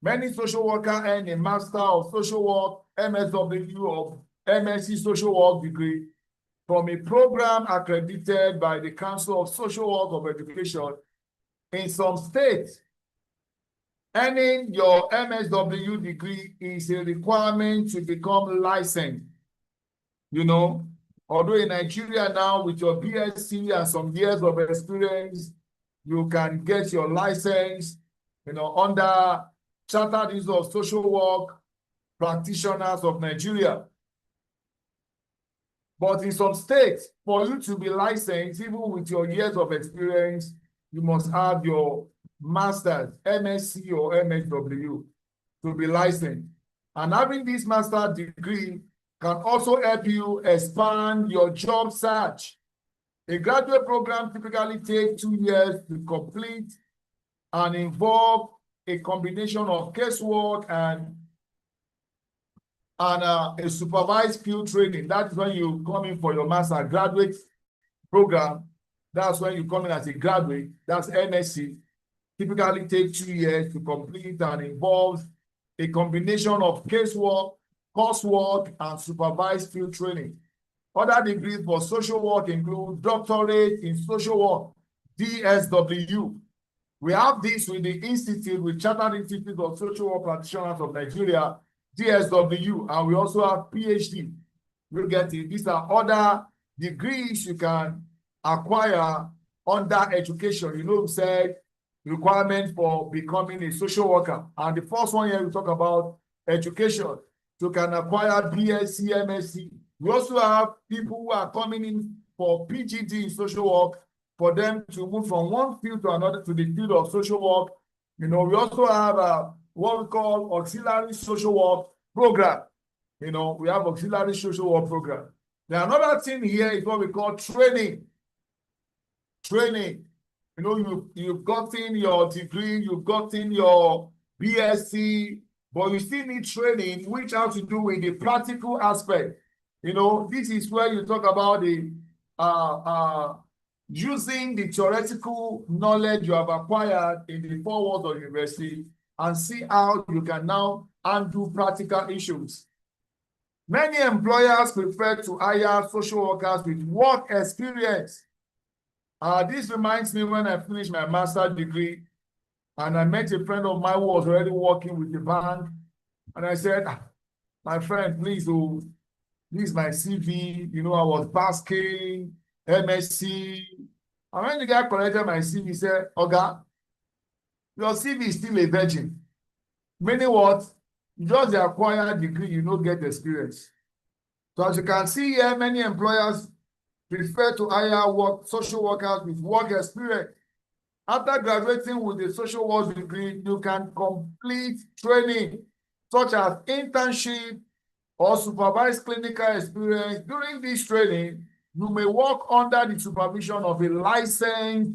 Many social workers earn a Master of Social Work, MSW, or MSc Social Work degree from a program accredited by the Council of Social Work of Education. In some states, earning your MSW degree is a requirement to become licensed. Although in Nigeria now, with your BSc and some years of experience, you can get your license, under Chartered Institute of Social Work Practitioners of Nigeria. But in some states, for you to be licensed, even with your years of experience, you must have your master's, MSc or MSW, to be licensed. And having this master's degree can also help you expand your job search. A graduate program typically takes 2 years to complete and involve a combination of casework and a supervised field training. That's when you come in for your master graduate program. That's when you come in as a graduate. That's MSc. Typically takes 2 years to complete and involves a combination of casework, coursework, and supervised field training. Other degrees for social work include doctorate in social work, DSW, We have this with the Institute, with Chartered Institute of Social Work Practitioners of Nigeria, DSW, and we also have PhD. We'll get it. These are other degrees you can acquire under education. You know, we said requirement for becoming a social worker. And the first one here we talk about education. You can acquire BSc, MSc. We also have people who are coming in for PGD in social work, for them to move from one field to another to the field of social work. You know, we also have what we call auxiliary social work program. You know, we have auxiliary social work program. Now, another thing here is what we call training. Training. You know, you've gotten your degree, you've gotten your BSc, but you still need training, which has to do with the practical aspect. You know, this is where you talk about the using the theoretical knowledge you have acquired in the 4 walls of university and see how you can now handle practical issues. Many employers prefer to hire social workers with work experience. This reminds me when I finished my master's degree and I met a friend of mine who was already working with the bank. And I said, my friend, please, this is my CV. You know, I was basking, MSc. And when the guy collected my CV, he said, Oga, your CV is still a virgin. Meaning what? Just the acquired degree, you don't get experience. So as you can see here, many employers prefer to hire social workers with work experience. After graduating with a social work degree, you can complete training such as internship or supervised clinical experience. During this training, you may work under the supervision of a licensed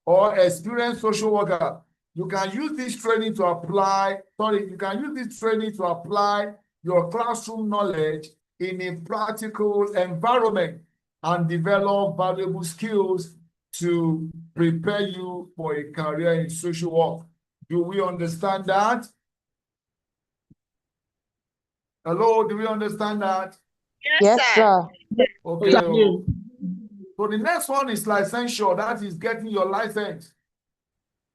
or experienced social worker. You can use this training to apply your classroom knowledge in a practical environment and develop valuable skills to prepare you for a career in social work. Do we understand that? Hello, do we understand that? Yes, sir. Okay. So the next one is licensure. That is getting your license.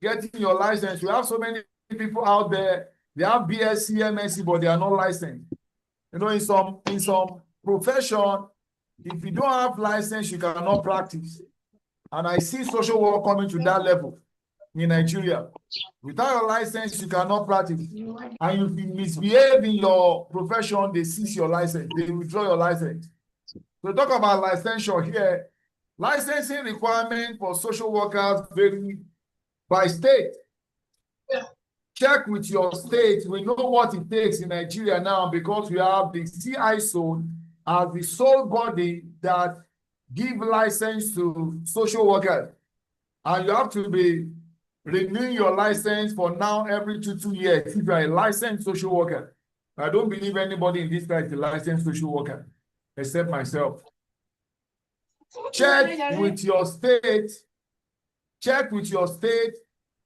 Getting your license. We have so many people out there. They have BSc, MSc, but they are not licensed. You know, in some profession, if you don't have license, you cannot practice. And I see social work coming to that level in Nigeria. Without your license, you cannot practice. And if you misbehave in your profession, they seize your license. They withdraw your license. So talk about licensure here. Licensing requirement for social workers vary by state. Check with your state. We know what it takes in Nigeria now because we have the C-ISOWN as the sole body that give license to social workers. And you have to be renewing your license for now every 2 years if you are a licensed social worker. I don't believe anybody in this place is a licensed social worker, except myself. Check with your state. Check with your state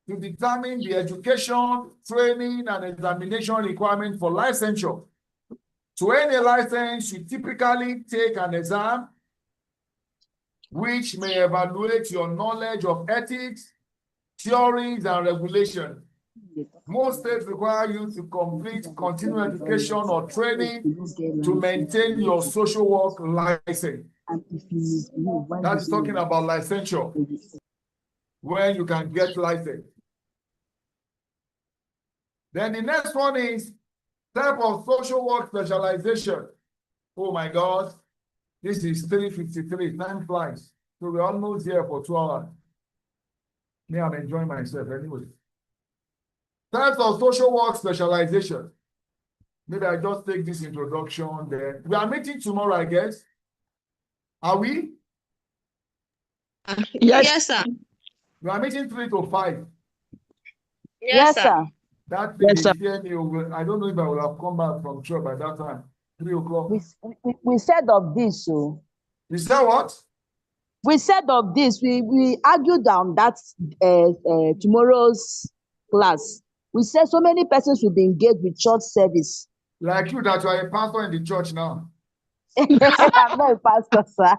to determine the education, training, and examination requirement for licensure. To earn a license, you typically take an exam which may evaluate your knowledge of ethics, theories, and regulations. Most states require you to complete continuing education or training to maintain your social work license. That is talking about licensure, where you can get licensed. Then the next one is type of social work specialization. Oh my God, this is 3:53, time flies. So we're almost here for 2 hours. Me, I'm enjoying myself anyway. Types of social work specialization. Maybe I just take this introduction then. We are meeting tomorrow, I guess. Are we? Yes, sir. We are meeting 3 to 5. Yes, sir. That thing Yes, sir. is here. I don't know if I will have come back from church by that time. 3 o'clock. We said of this, so You said what? we said of this. We argued on that tomorrow's class. We said so many persons will be engaged with church service. Like you, that you are a pastor in the church now. I'm not a pastor, sir.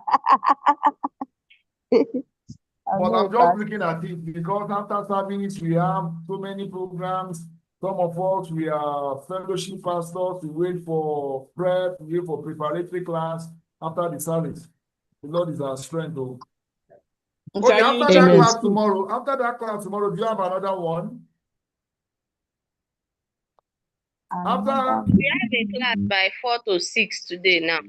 But I'm just looking at it because after service, we have so many programs. Some of us, we are fellowship pastors. We wait for prep, we wait for preparatory class after the service. The Lord is our strength, though. Okay, after that class tomorrow, do you have another one? After we have a class by 4 to 6 today now.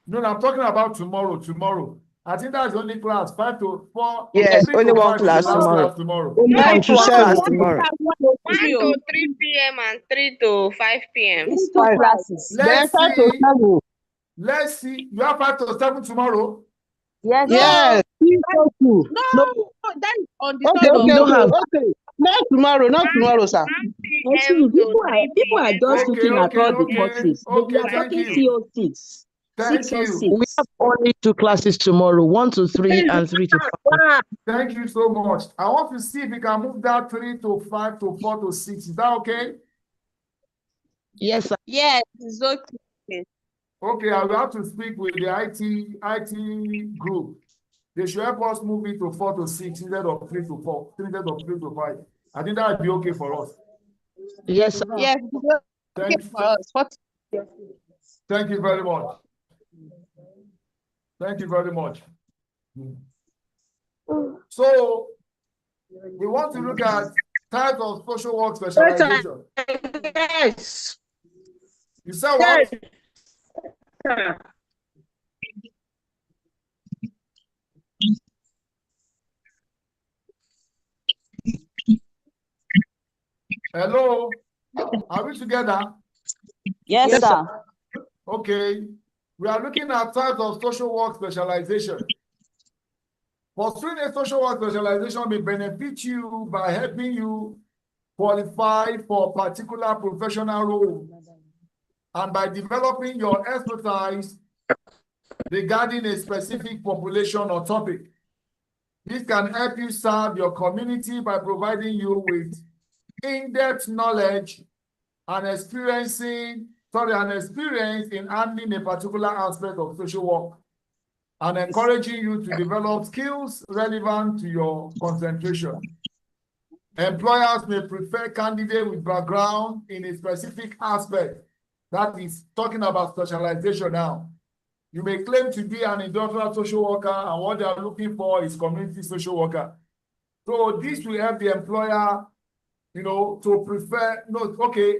No, I'm talking about tomorrow. I think that's the only class, 5 to 4. Yes, three only to one 5 class is the last tomorrow. class tomorrow. Only 9 to to 7. class tomorrow. 1 to 3 p.m. and 3 to 5 p.m. It's 2 classes. Then 5 to 7. Let's see. You have 5 to 7 tomorrow? Yes, Yes. No, that is on the Okay, third okay, of okay, May. okay. Not tomorrow, sir. 1 See, p.m. to people 3 are p.m. just Okay, looking at all the okay. courses. Okay, We are thank talking you. CO6. Thank 6 you. or 6. We have only 2 classes tomorrow, 1 to 3 and 3 to 5. Thank you so much. I want to see if we can move that 3 to 5 to 4 to 6. Is that okay? Yes, sir. Yes, it's okay. Okay, I will have to speak with the IT group. They should help us move it to 4 to 6 instead of 3 to 4, instead of 3 to 5. I think that would be okay for us. Yes, sir. Yes, Thank you very much. Thank you very much. So, we want to look at types of social work specialization. Yes. You said what? Hello? Are we together? yes, sir. Okay. We are looking at types of social work specialization. Pursuing a social work specialization may benefit you by helping you qualify for a particular professional role and by developing your expertise regarding a specific population or topic. This can help you serve your community by providing you with in-depth knowledge and experience in handling a particular aspect of social work and encouraging you to develop skills relevant to your concentration. Employers may prefer candidates with background in a specific aspect. That is talking about specialization now. You may claim to be an industrial social worker, and what they are looking for is community social worker. So this will help the employer, to prefer,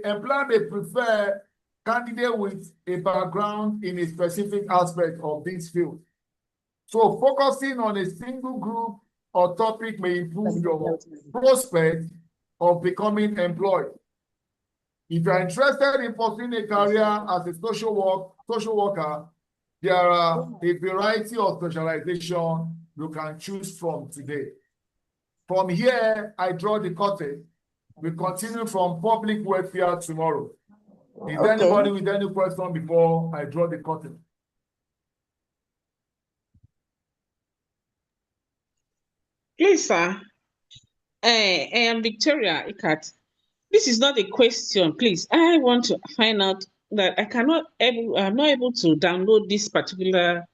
employer may prefer candidate with a background in a specific aspect of this field. So focusing on a single group or topic may improve your prospect of becoming employed. If you are interested in pursuing a career as a social worker, there are a variety of specialization you can choose from today. From here, I draw the curtain. We continue from public welfare tomorrow. Is there anybody with any question before I draw the curtain? Please, sir. I am Victoria Ikat. This is not a question, please. I want to find out that I'm not able to download this particular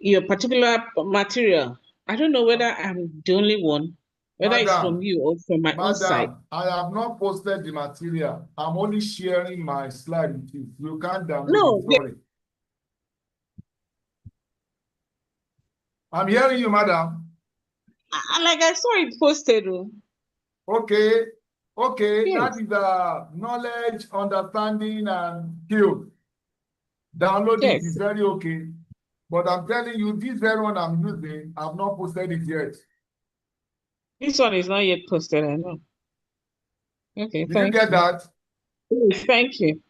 your particular material. I don't know whether I'm the only one, whether it's from you or from my own side. I have not posted the material. I'm only sharing my slide with you. You can't download No, it, sorry. I'm hearing you, madam. Like I saw it posted. Okay, Yes. that is the knowledge, understanding, and skill. Download it is very okay. But I'm telling you, this very one I'm using, I've not posted it yet. This one is not yet posted, I know. Okay, Did you get that? Yes, thank you.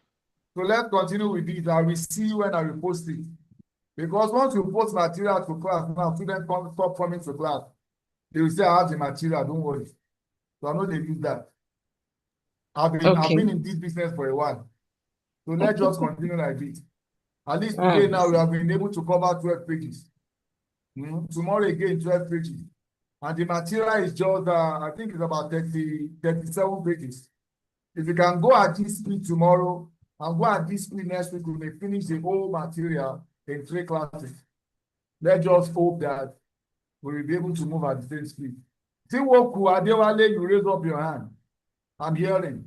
So let's continue with this. I will see you when I will post it. Because once you post material to class, now students stop coming to class. They will say, I have the material, don't worry. So I know they use that. I've been in this business for a while. So let's just continue like this. At least today now we have been able to cover 12 pages. Tomorrow again, 12 pages. And the material is just, I think it's about 37 pages. If you can go at this speed tomorrow and go at this speed next week, we may finish the whole material in 3 classes. Let's just hope that we will be able to move at the same speed. Tiwoku Adewale, you raise up your hand. I'm hearing.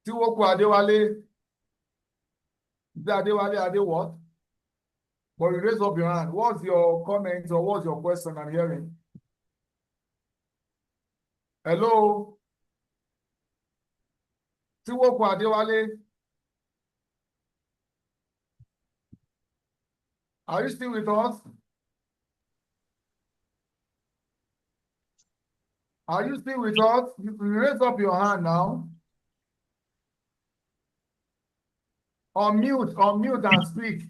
Tiwoku Adewale. Is that Adewale Ade what? But you raise up your hand. What's your comment or what's your question I'm hearing? Hello? Tiwoku Adewale. Are you still with us? Are you still with us? You raise up your hand now. Unmute and speak.